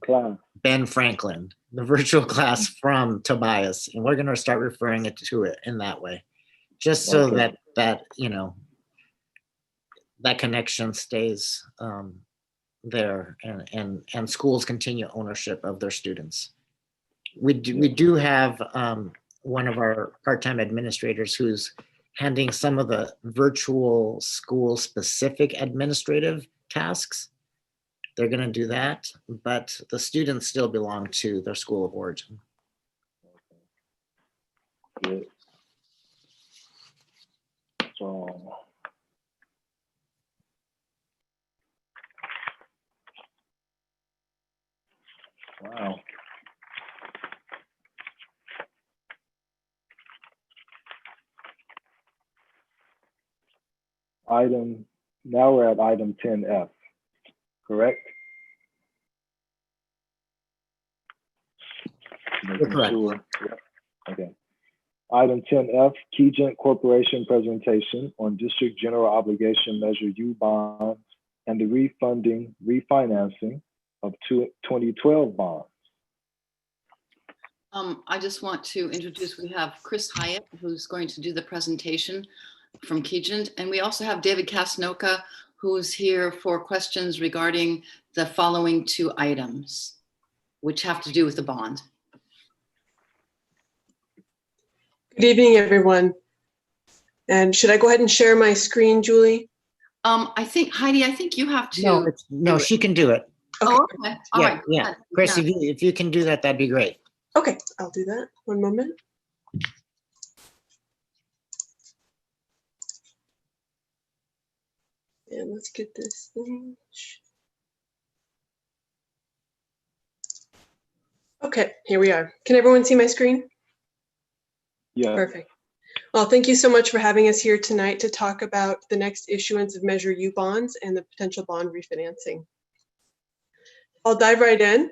Ben Franklin, the virtual class from Tobias, and we're going to start referring to it in that way, just so that you know, that connection stays there, and schools continue ownership of their students. We do have one of our part-time administrators who's handling some of the virtual school specific administrative tasks. They're going to do that, but the students still belong to their school of origin.
Good. So, wow. Now we're at item 10F, correct?
Correct.
Sure. Yep. Okay. Item 10F, Keygent Corporation presentation on District General Obligation Measure U bonds and the refinancing of 2012 bonds.
I just want to introduce, we have Chris Hyatt, who's going to do the presentation from Keygent. And we also have David Kasnoka, who's here for questions regarding the following two items, which have to do with the bond.
Good evening, everyone. And should I go ahead and share my screen, Julie?
I think, Heidi, I think you have to.
No, she can do it.
Okay.
Oh, okay. All right.
Yeah. Chris, if you can do that, that'd be great.
Okay, I'll do that. One moment. And let's get this thing. Okay, here we are. Can everyone see my screen?
Yeah.
Perfect. Well, thank you so much for having us here tonight to talk about the next issuance of Measure U bonds and the potential bond refinancing. I'll dive right in.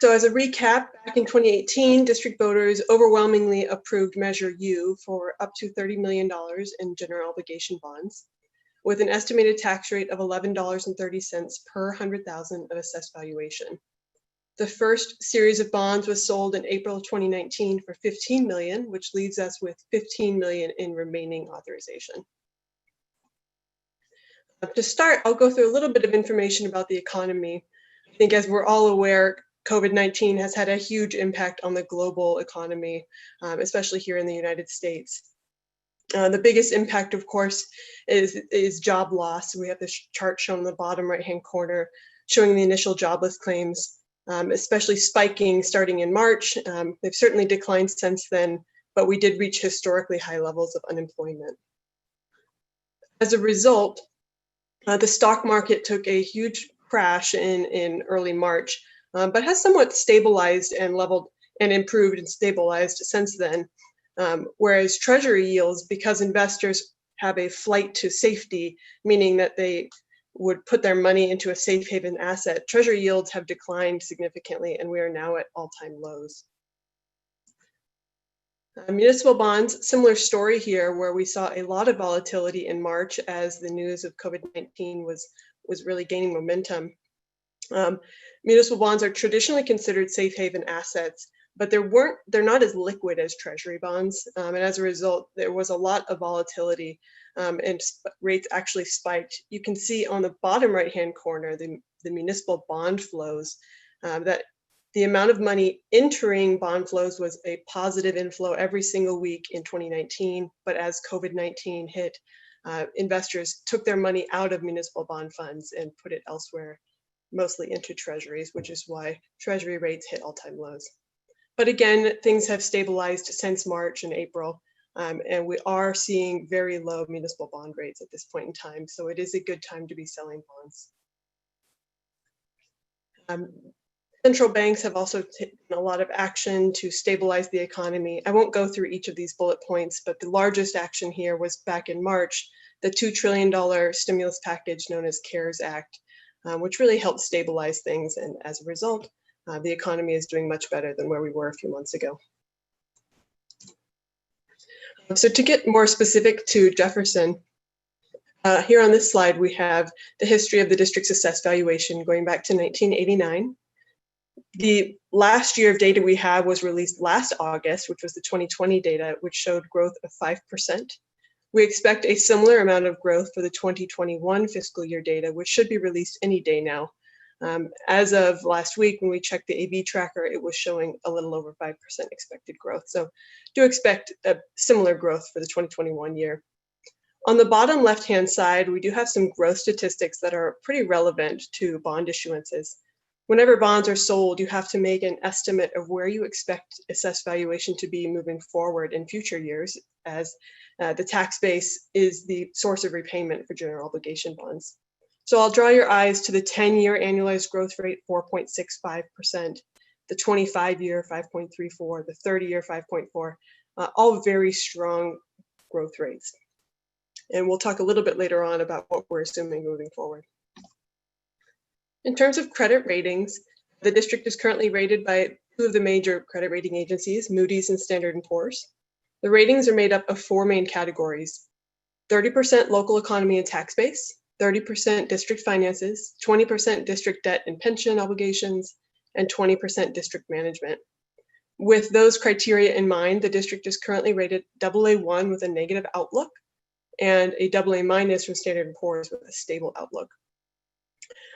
So as a recap, back in 2018, district voters overwhelmingly approved Measure U for up to $30 million in general obligation bonds, with an estimated tax rate of $11.30 per 100,000 of assessed valuation. The first series of bonds was sold in April 2019 for $15 million, which leaves us with $15 million in remaining authorization. To start, I'll go through a little bit of information about the economy. I think as we're all aware, COVID-19 has had a huge impact on the global economy, especially here in the United States. The biggest impact, of course, is job loss. We have this chart shown in the bottom right-hand corner showing the initial jobless claims, especially spiking starting in March. They've certainly declined since then, but we did reach historically high levels of unemployment. As a result, the stock market took a huge crash in early March, but has somewhat stabilized and leveled and improved and stabilized since then. Whereas treasury yields, because investors have a flight to safety, meaning that they would put their money into a safe haven asset, treasury yields have declined significantly, and we are now at all-time lows. Municipal bonds, similar story here, where we saw a lot of volatility in March as the news of COVID-19 was really gaining momentum. Municipal bonds are traditionally considered safe haven assets, but they're not as liquid as treasury bonds. And as a result, there was a lot of volatility and rates actually spiked. You can see on the bottom right-hand corner, the municipal bond flows, that the amount of money entering bond flows was a positive inflow every single week in 2019. But as COVID-19 hit, investors took their money out of municipal bond funds and put it elsewhere, mostly into treasuries, which is why treasury rates hit all-time lows. But again, things have stabilized since March and April, and we are seeing very low municipal bond rates at this point in time. So it is a good time to be selling bonds. Central banks have also taken a lot of action to stabilize the economy. I won't go through each of these bullet points, but the largest action here was back in March, the $2 trillion stimulus package known as CARES Act, which really helped stabilize things. And as a result, the economy is doing much better than where we were a few months ago. So to get more specific to Jefferson, here on this slide, we have the history of the district's assessed valuation going back to 1989. The last year of data we have was released last August, which was the 2020 data, which showed growth of 5%. We expect a similar amount of growth for the 2021 fiscal year data, which should be released any day now. As of last week, when we checked the AB tracker, it was showing a little over 5% expected growth. So do expect a similar growth for the 2021 year. On the bottom left-hand side, we do have some growth statistics that are pretty relevant to bond issuances. Whenever bonds are sold, you have to make an estimate of where you expect assessed valuation to be moving forward in future years, as the tax base is the source of repayment for general obligation bonds. So I'll draw your eyes to the 10-year annualized growth rate, 4.65%, the 25-year, 5.34%, the 30-year, 5.4%, all very strong growth rates. And we'll talk a little bit later on about what we're assuming moving forward. In terms of credit ratings, the district is currently rated by two of the major credit rating agencies, Moody's and Standard & Poor's. The ratings are made up of four main categories: 30% local economy and tax base, 30% district finances, 20% district debt and pension obligations, and 20% district management. With those criteria in mind, the district is currently rated AA1 with a negative outlook and a AA- from Standard & Poor's with a stable outlook.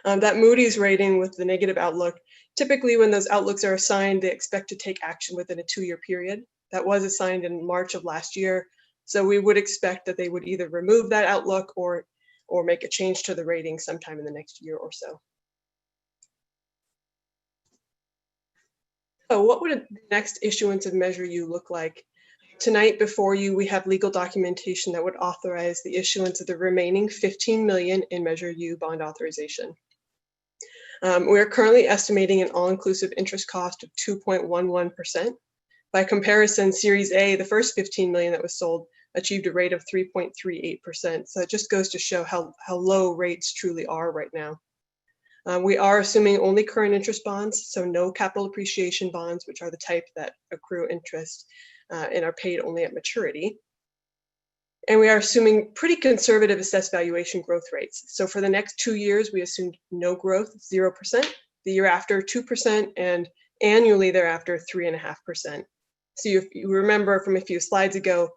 That Moody's rating with the negative outlook, typically when those outlooks are assigned, they expect to take action within a 2-year period. That was assigned in March of last year. So we would expect that they would either remove that outlook or make a change to the rating sometime in the next year or so. So what would the next issuance of Measure U look like? Tonight before you, we have legal documentation that would authorize the issuance of the remaining $15 million in Measure U bond authorization. We are currently estimating an all-inclusive interest cost of 2.11%. By comparison, Series A, the first $15 million that was sold, achieved a rate of 3.38%. So it just goes to show how low rates truly are right now. We are assuming only current interest bonds, so no capital appreciation bonds, which are the type that accrue interest and are paid only at maturity. And we are assuming pretty conservative assessed valuation growth rates. So for the next 2 years, we assumed no growth, 0%, the year after 2%, and annually thereafter 3.5%. So if you remember from a few slides ago,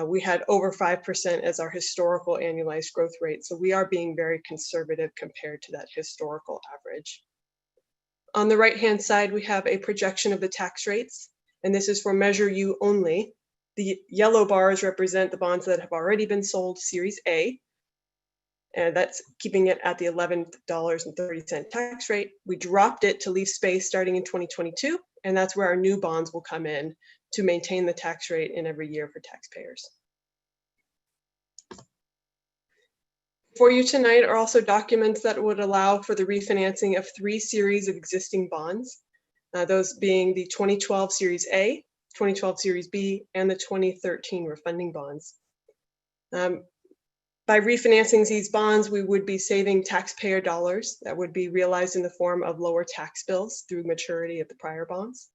we had over 5% as our historical annualized growth rate. So we are being very conservative compared to that historical average. On the right-hand side, we have a projection of the tax rates, and this is for Measure U only. The yellow bars represent the bonds that have already been sold, Series A, and that's keeping it at the $11.30 tax rate. We dropped it to leave space starting in 2022, and that's where our new bonds will come in to maintain the tax rate in every year for taxpayers. For you tonight are also documents that would allow for the refinancing of 3 series of existing bonds, those being the 2012 Series A, 2012 Series B, and the 2013 refunding bonds. By refinancing these bonds, we would be saving taxpayer dollars that would be realized in the form of lower tax bills through maturity of the prior bonds.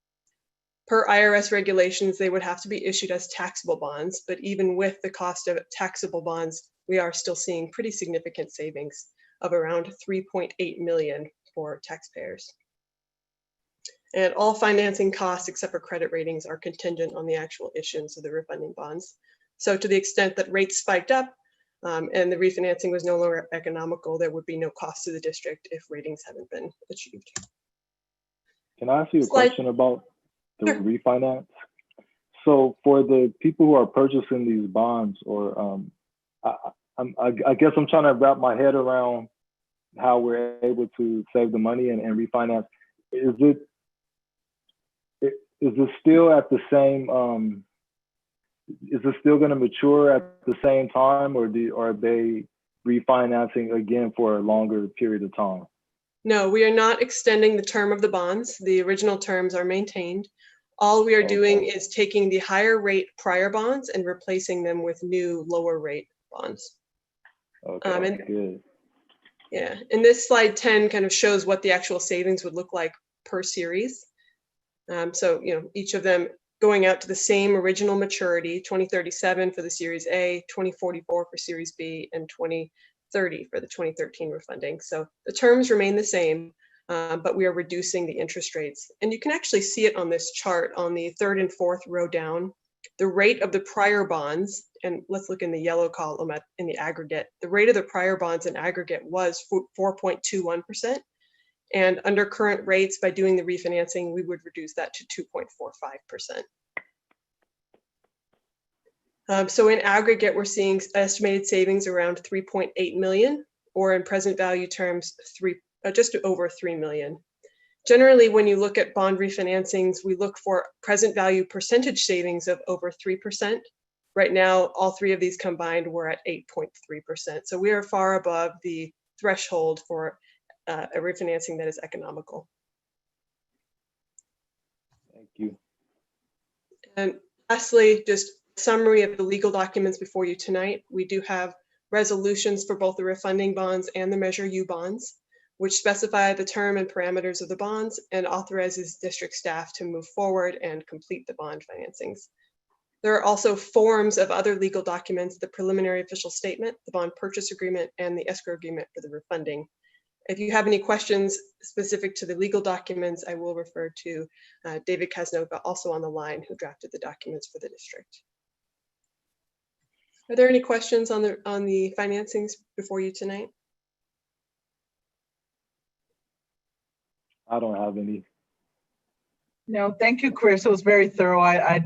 Per IRS regulations, they would have to be issued as taxable bonds, but even with the cost of taxable bonds, we are still seeing pretty significant savings of around 3.8 million for taxpayers. And all financing costs except for credit ratings are contingent on the actual issuance of the refunding bonds. So to the extent that rates spiked up and the refinancing was no longer economical, there would be no cost to the district if ratings haven't been achieved.
Can I ask you a question about the refinance? So for the people who are purchasing these bonds, or I guess I'm trying to wrap my head around how we're able to save the money and refinance. Is it still at the same, is it still going to mature at the same time, or are they refinancing again for a longer period of time?
No, we are not extending the term of the bonds. The original terms are maintained. All we are doing is taking the higher rate prior bonds and replacing them with new lower rate bonds.
Okay, good.
Yeah, and this slide 10 kind of shows what the actual savings would look like per series. So, each of them going out to the same original maturity, 2037 for the Series A, 2044 for Series B, and 2030 for the 2013 refunding. So the terms remain the same, but we are reducing the interest rates. And you can actually see it on this chart on the 3rd and 4th row down. The rate of the prior bonds, and let's look in the yellow column in the aggregate, the rate of the prior bonds in aggregate was 4.21%. And under current rates, by doing the refinancing, we would reduce that to 2.45%. So in aggregate, we're seeing estimated savings around 3.8 million, or in present value terms, just over 3 million. Generally, when you look at bond refinancings, we look for present value percentage savings of over 3%. Right now, all 3 of these combined, we're at 8.3%. So we are far above the threshold for a refinancing that is economical.
Thank you.
And lastly, just a summary of the legal documents before you tonight. We do have resolutions for both the refunding bonds and the Measure U bonds, which specify the term and parameters of the bonds and authorizes district staff to move forward and complete the bond financings. There are also forms of other legal documents, the preliminary official statement, the bond purchase agreement, and the escrow agreement for the refunding. If you have any questions specific to the legal documents, I will refer to David Kaznova, also on the line, who drafted the documents for the district. Are there any questions on the financings before you tonight?
I don't have any.
No, thank you, Chris. It was very thorough. I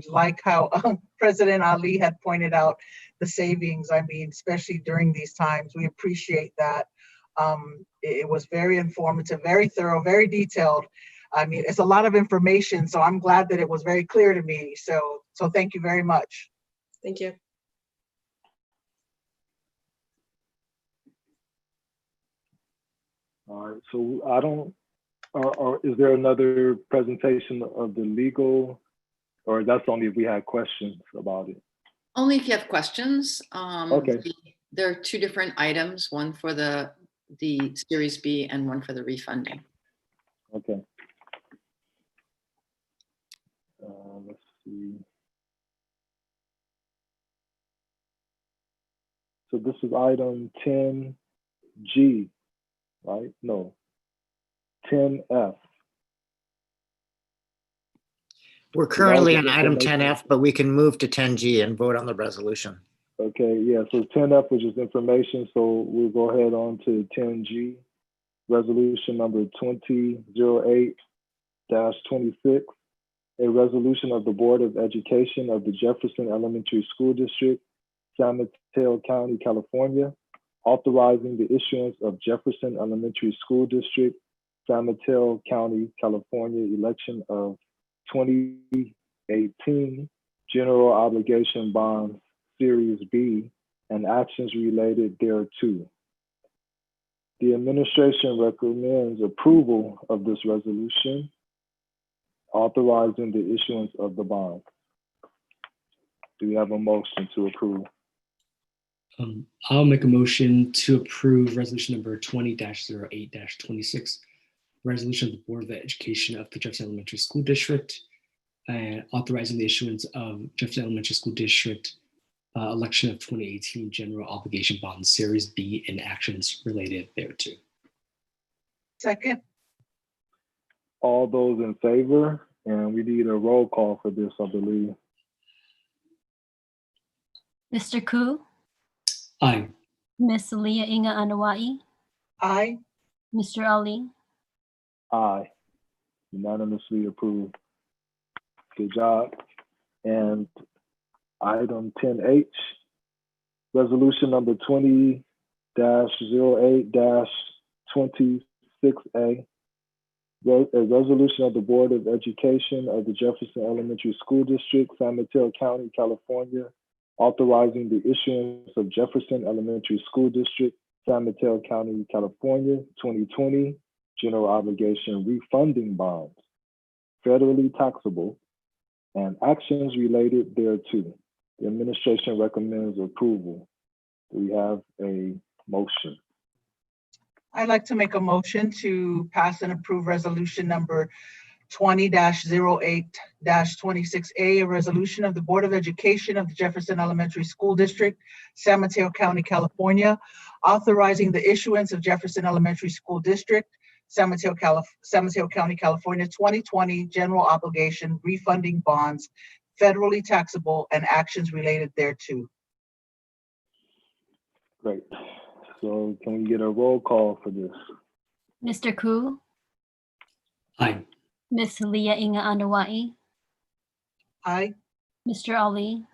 like how President Ali had pointed out the savings. I mean, especially during these times, we appreciate that. It was very informative, very thorough, very detailed. I mean, it's a lot of information, so I'm glad that it was very clear to me. So thank you very much.
Thank you.
All right, so I don't, or is there another presentation of the legal, or that's only if we had questions about it?
Only if you have questions.
Okay.
There are 2 different items, one for the Series B and one for the refunding.
Okay. Let's see. So this is item 10G, right? No, 10F.
We're currently on item 10F, but we can move to 10G and vote on the resolution.
Okay, yeah, so 10F, which is information, so we'll go ahead on to 10G, resolution number 2008-26, a resolution of the Board of Education of the Jefferson Elementary School District, San Mateo County, California, authorizing the issuance of Jefferson Elementary School District, San Mateo County, California election of 2018 General Obligation Bonds Series B and actions related thereto. The administration recommends approval of this resolution authorizing the issuance of the bond. Do we have a motion to approve?
I'll make a motion to approve resolution number 20-08-26, resolution of the Board of Education of the Jefferson Elementary School District, and authorizing the issuance of Jefferson Elementary School District election of 2018 General Obligation Bond Series B and actions related thereto.
Second,
All those in favor, and we need a roll call for this, I believe.
Mr. Koo,
Aye.
Miss Leah Inga Anawai,
aye.
Mr. Ali,
Aye. Unanimously approved. Good job. And item 10H, resolution number 20-08-26A, a resolution of the Board of Education of the Jefferson Elementary School District, San Mateo County, California, authorizing the issuance of Jefferson Elementary School District, San Mateo County, California, 2020 General Obligation Refunding Bonds, federally taxable, and actions related thereto. The administration recommends approval. Do we have a motion?
I'd like to make a motion to pass and approve resolution number 20-08-26A, a resolution of the Board of Education of the Jefferson Elementary School District, San Mateo County, California, authorizing the issuance of Jefferson Elementary School District, San Mateo County, California, 2020 General Obligation Refunding Bonds, federally taxable, and actions related thereto.
Great. So can we get a roll call for this?
Mr. Koo,
Aye.
Miss Leah Inga Anawai,
Aye.
Mr. Ali,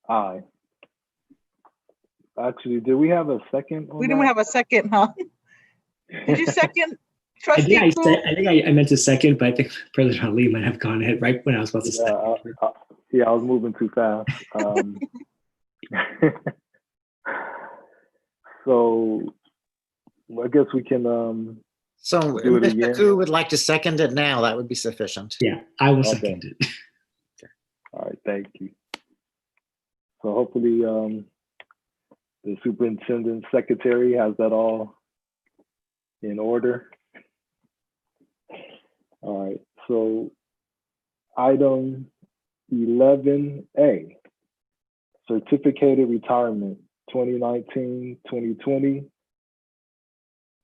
Aye. Actually, did we have a second on
We didn't
that?
have a second, huh? Did you second, trustee Koo?
I think I meant to second, but I think President Ali might have gone ahead right when I was about to
Yeah,
second.
I was moving too fast. So I guess we can
So
do it
Mr.
again.
Koo would like to second it now. That would be sufficient.
Yeah, I will
Okay.
second it.
All right, thank you. So hopefully the superintendent secretary has that all in order. All right, so item 11A, certificated retirement 2019-2020.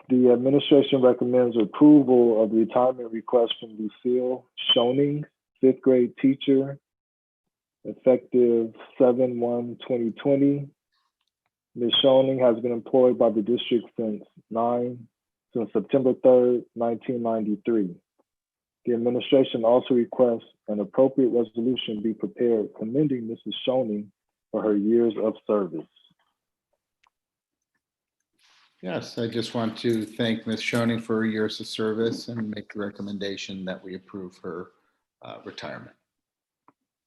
The administration recommends approval of the retirement request from Lucille Schoening, 5th grade teacher, effective 7/1/2020. Ms. Schoening has been employed by the district since September 3rd, 1993. The administration also requests an appropriate resolution be prepared commending Mrs. Schoening for her years of service.
Yes, I just want to thank Ms. Schoening for her years of service and make the recommendation that we approve her retirement.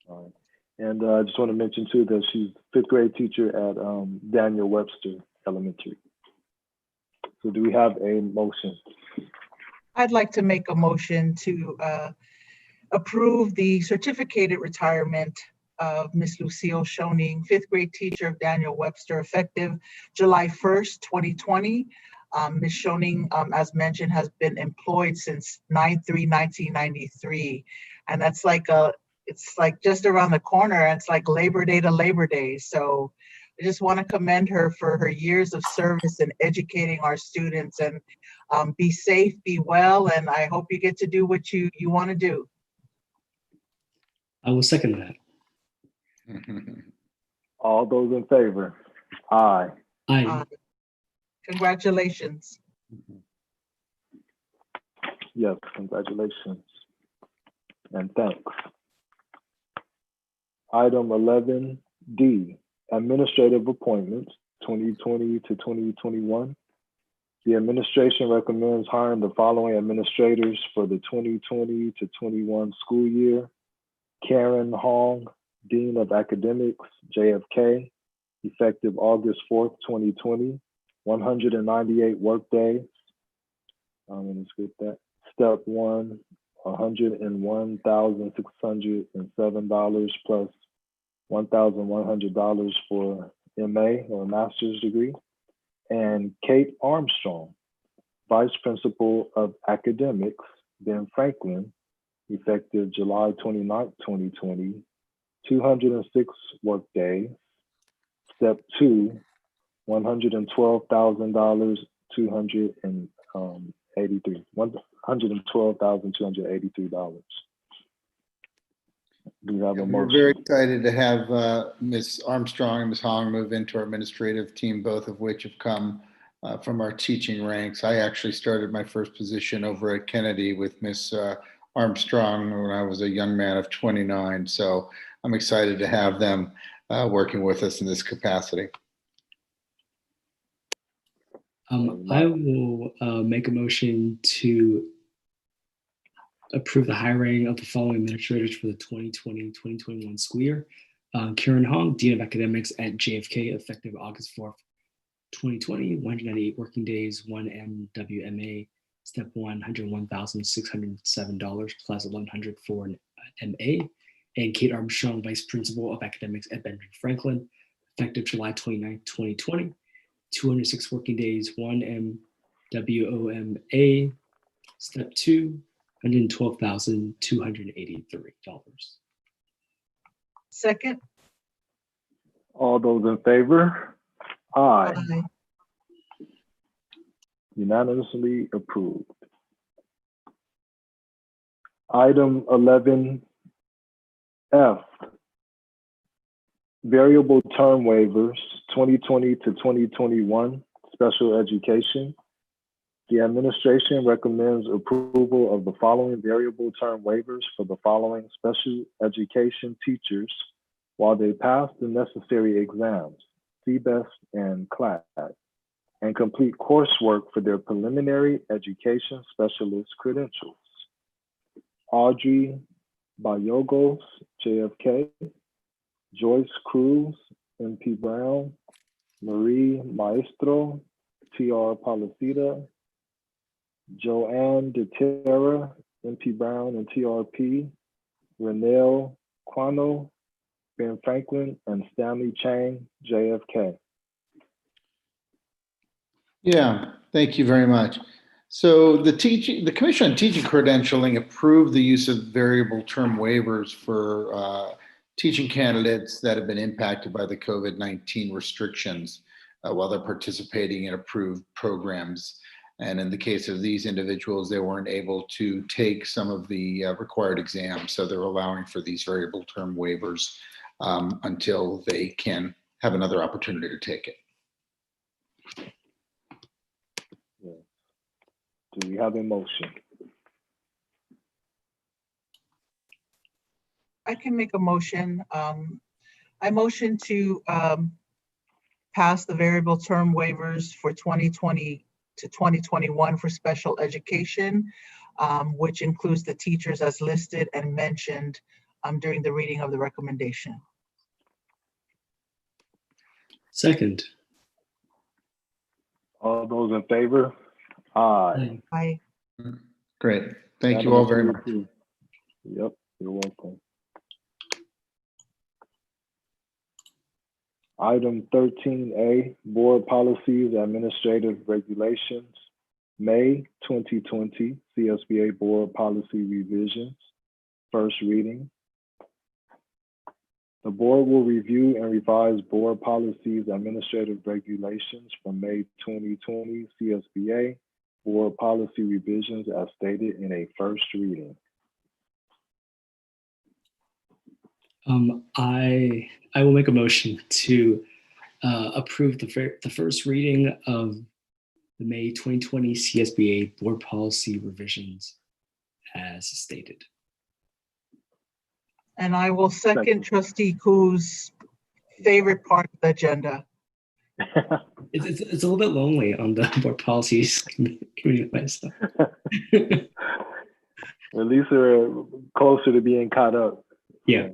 All right. And I just want to mention too that she's 5th grade teacher at Daniel Webster Elementary. So do we have a motion?
I'd like to make a motion to approve the certificated retirement of Miss Lucille Schoening, 5th grade teacher of Daniel Webster, effective July 1st, 2020. Ms. Schoening, as mentioned, has been employed since 9/3/1993. And that's it's like just around the corner. It's like Labor Day to Labor Day. So I just want to commend her for her years of service in educating our students, and be safe, be well, and I hope you get to do what you want to do.
I will second that.
All those in favor? Aye.
Aye.
and thanks. Item 11D, administrative appointments, 2020 to 2021. The administration recommends hiring the following administrators for the 2020 to 21 school year. Karen Hong, Dean of Academics, JFK, effective August 4th, 2020, 198 workdays. Let's get that. Step 1, $101,607 plus $1,100 for MA or master's degree. And Kate Armstrong, Vice Principal of Academics, Ben Franklin, effective July 29th, 2020, 206 workdays. Step 2, $112,283. $112,283. Do you have a
We're
motion?
very excited to have Ms. Armstrong and Ms. Hong move into our administrative team, both of which have come from our teaching ranks. I actually started my first position over at Kennedy with Ms. Armstrong when I was a young man of 29. So I'm excited to have them working with us in this capacity.
I will make a motion to approve the hiring of the following administrators for the 2020-2021 school year. Karen Hong, Dean of Academics at JFK, effective August 4th, 2020, 198 working days, 1 MWMA, step 1, $101,607 plus $100 for an MA. And Kate Armstrong, Vice Principal of Academics at Benjamin Franklin, effective July 29th, 2020, 206 working days, 1 MWOMA, step 2, $112,283.
Second.
All those in favor? Aye.
Aye.
Unanimously approved. Item 11F, variable term waivers, 2020 to 2021, special education. The administration recommends approval of the following variable term waivers for the following special education teachers while they pass the necessary exams, CBEST and CLAT, and complete coursework for their preliminary education specialist credentials. Audrey Bayogos, JFK, Joyce Cruz, MP Brown, Marie Maestro, TR Policita, Joanne DeTerra, MP Brown and TRP, Renelle Quano, Ben Franklin, and Stanley Chang, JFK.
Yeah, thank you very much. So the Commission on Teaching Credentialing approved the use of variable term waivers for teaching candidates that have been impacted by the COVID-19 restrictions while they're participating in approved programs. And in the case of these individuals, they weren't able to take some of the required exams. So they're allowing for these variable term waivers until they can have another opportunity to take it.
Do we have a motion?
I can make a motion. I motion to pass the variable term waivers for 2020 to 2021 for special education, which includes the teachers as listed and mentioned during the reading of the recommendation.
Second.
All those in favor? Aye.
Aye.
Great. Thank you all very much.
Yep, you're welcome. Item 13A, Board Policies, Administrative Regulations, May 2020, CSBA Board Policy Revisions, first reading. The board will review and revise board policies, administrative regulations from May 2020 CSBA board policy revisions as stated in a first reading.
I will make a motion to approve the first reading of the May 2020 CSBA board policy revisions as stated.
And I will second trustee Ku's favorite part of the agenda.
It's a little bit lonely on the board policies committee myself.
At least we're closer to being caught up.
Yeah.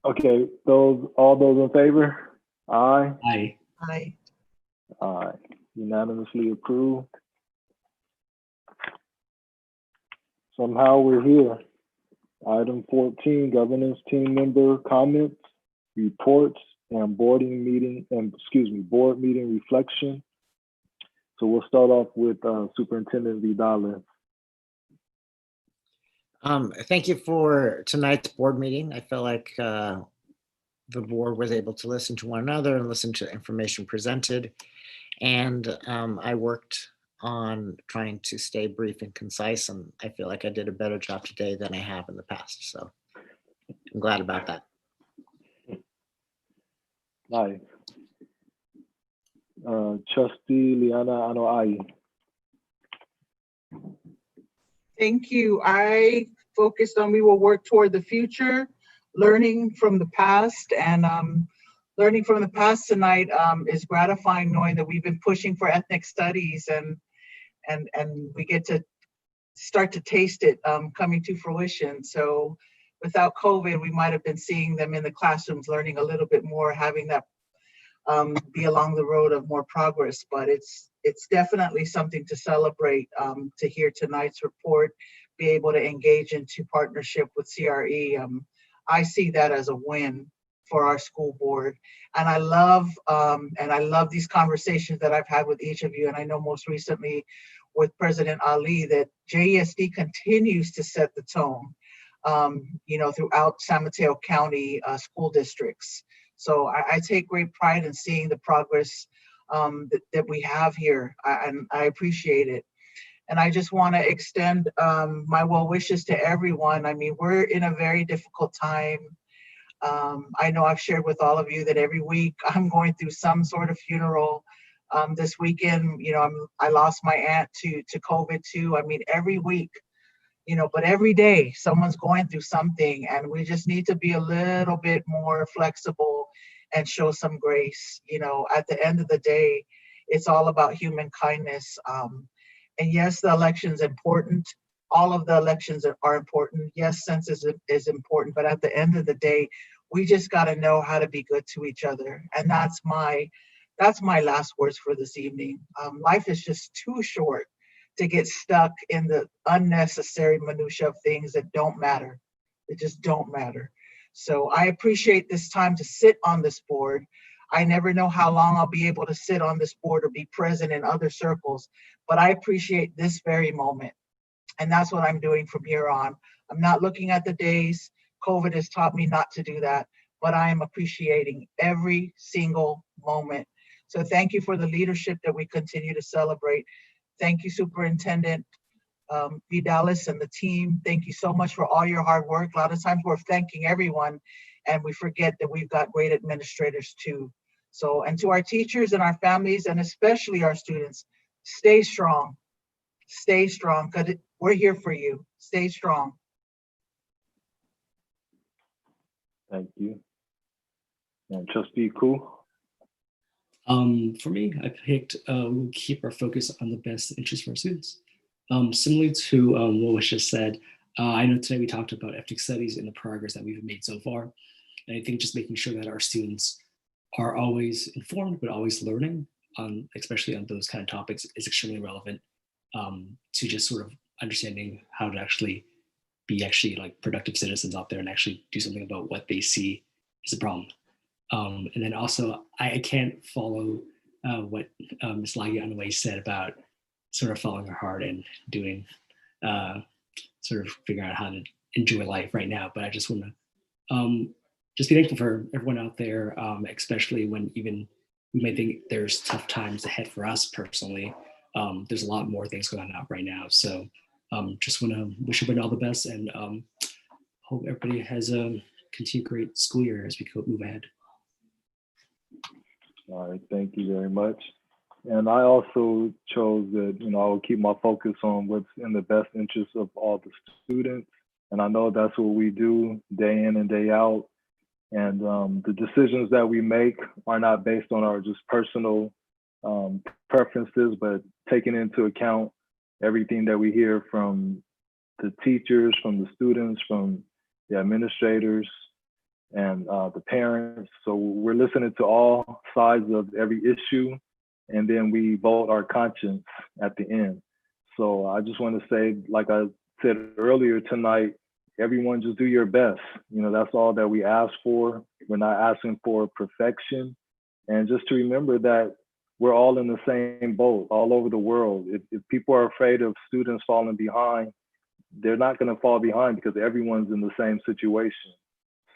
Okay, all those in favor? Aye.
Aye.
Aye.
Aye. Unanimously approved. Somehow we're here. Item 14, governance team member comments, reports, and board meeting reflection. So we'll start off with Superintendent Vidal.
Thank you for tonight's board meeting. I felt like the board was able to listen to one another and listen to information presented. And I worked on trying to stay brief and concise, and I feel like I did a better job today than I have in the past. So I'm glad about that.
Nice. Trustee Liana Anoa'i.
Thank you. I focused on we will work toward the future, learning from the past, and learning from the past tonight is gratifying, knowing that we've been pushing for ethnic studies and we get to start to taste it coming to fruition. So without COVID, we might have been seeing them in the classrooms, learning a little bit more, having that be along the road of more progress. But it's definitely something to celebrate, to hear tonight's report, be able to engage into partnership with CRE. I see that as a win for our school board. And I love these conversations that I've had with each of you. And I know most recently with President Ali that JESD continues to set the tone, throughout San Mateo County school districts. So I take great pride in seeing the progress that we have here, and I appreciate it. And I just want to extend my well wishes to everyone. I mean, we're in a very difficult time. I know I've shared with all of you that every week I'm going through some sort of funeral. This weekend, I lost my aunt to COVID too. I mean, every week, but every day someone's going through something, and we just need to be a little bit more flexible and show some grace. At the end of the day, it's all about human kindness. And yes, the election's important. All of the elections are important. Yes, census is important, but at the end of the day, we just got to know how to be good to each other. And that's my last words for this evening. Life is just too short to get stuck in the unnecessary minutia of things that don't matter. They just don't matter. So I appreciate this time to sit on this board. I never know how long I'll be able to sit on this board or be present in other circles, but I appreciate this very moment. And that's what I'm doing from here on. I'm not looking at the days. COVID has taught me not to do that, but I am appreciating every single moment. So thank you for the leadership that we continue to celebrate. Thank you, Superintendent Vidalis and the team. Thank you so much for all your hard work. A lot of times we're thanking everyone and we forget that we've got great administrators too. So, and to our teachers and our families, and especially our students, stay strong, because we're here for you. Stay strong.
Thank you. And Trustee Ku.
For me, I picked we'll keep our focus on the best interest for our students. Similarly to what was just said, I know today we talked about ethnic studies and the progress that we've made so far. And I think just making sure that our students are always informed, but always learning, especially on those kind of topics, is extremely relevant to just sort of understanding how to actually be like productive citizens out there and actually do something about what they see is a problem. And then also, I can't follow what Ms. Lagi Anaway said about sort of following her heart and doing, sort of figuring out how to enjoy life right now. But I just want to just be thankful for everyone out there, especially when even we may think there's tough times ahead for us personally. There's a lot more things going on out right now. So just want to wish everybody all the best and hope everybody has a continued great school year as we move ahead.
All right, thank you very much. And I also chose that, I will keep my focus on what's in the best interest of all the students And I know that's what we do day in and day out. And the decisions that we make are not based on our just personal preferences, but taking into account everything that we hear from the teachers, from the students, from the administrators, and the parents. So we're listening to all sides of every issue, and then we vote our conscience at the end. So I just want to say, like I said earlier tonight, everyone just do your best. You know, that's all that we ask for. We're not asking for perfection. And just to remember that we're all in the same boat all over the world. If people are afraid of students falling behind, they're not going to fall behind because everyone's in the same situation.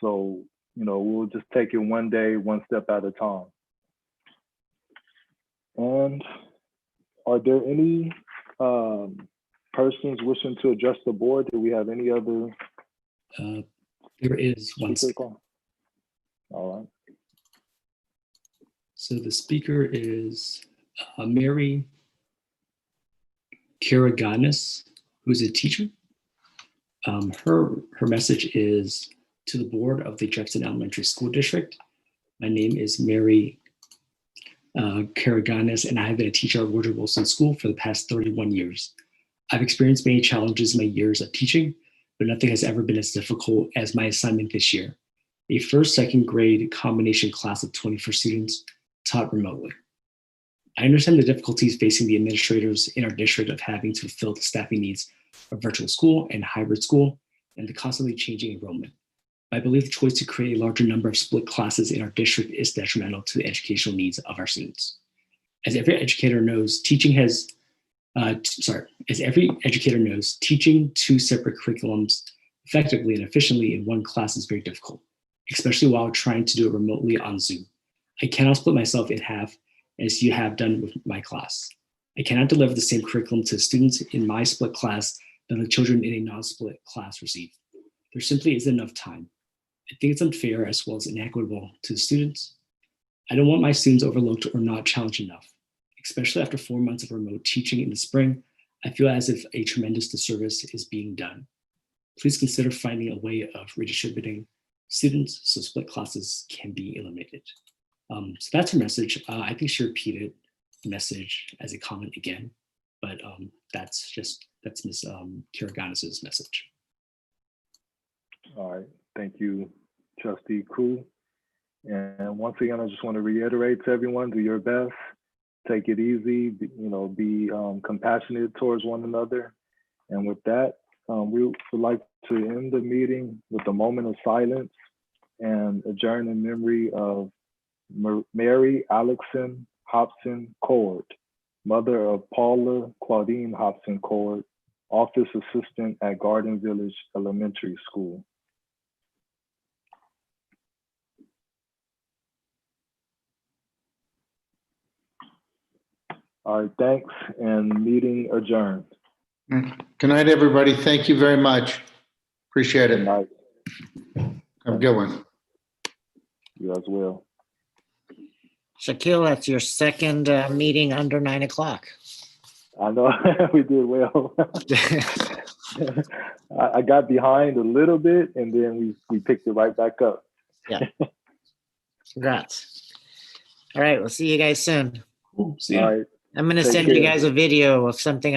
So, you know, we'll just take it one day, one step at a time. And are there any persons wishing to address the board? Do we have any other?
There is one.
All right.
So the speaker is Mary Karaganis, who's a teacher. Her message is to the board of the Jefferson Elementary School District. My name is Mary Karaganis, and I have been a teacher at Woodrow Wilson School for the past 31 years. I've experienced many challenges in my years of teaching, but nothing has ever been as difficult as my assignment this year. A first, second grade combination class of 24 students taught remotely. I understand the difficulties facing the administrators in our district of having to fulfill the staffing needs of virtual school and hybrid school and the constantly changing enrollment. I believe the choice to create a larger number of split classes in our district is detrimental to the educational needs of our students. As every educator knows, teaching two separate curriculums effectively and efficiently in one class is very difficult, especially while trying to do it remotely on Zoom. I cannot split myself in half as you have done with my class. I cannot deliver the same curriculum to students in my split class that the children in a non-split class receive. There simply isn't enough time. I think it's unfair as well as inequitable to the students. I don't want my students overlooked or not challenged enough. Especially after 4 months of remote teaching in the spring, I feel as if a tremendous disservice is being done. Please consider finding a way of redistributing students so split classes can be eliminated. So that's her message. I think she repeated the message as a comment again, but that's Ms. Karaganis' message.
All right, thank you, Trustee Koo. And once again, I just want to reiterate to everyone, do your best, take it easy, be compassionate towards one another. And with that, we would like to end the meeting with a moment of silence and adjourn in memory of Mary Alexson Hobson Cord, mother of Paula Claudine Hobson Cord, office assistant at Garden Village Elementary School. All right, thanks, and meeting adjourned.
Good night, everybody. Thank you very much. Appreciate it.
Good night.
Have a good one.
You as well.
Shaquille, that's your second meeting under 9 o'clock.
I know we did well. I got behind a little bit, and then we picked it right back up.
Yeah. Congrats. All right, we'll see you guys soon.
Cool. See ya.
All right.
I'm going to
Take
send you
care.
guys a video of something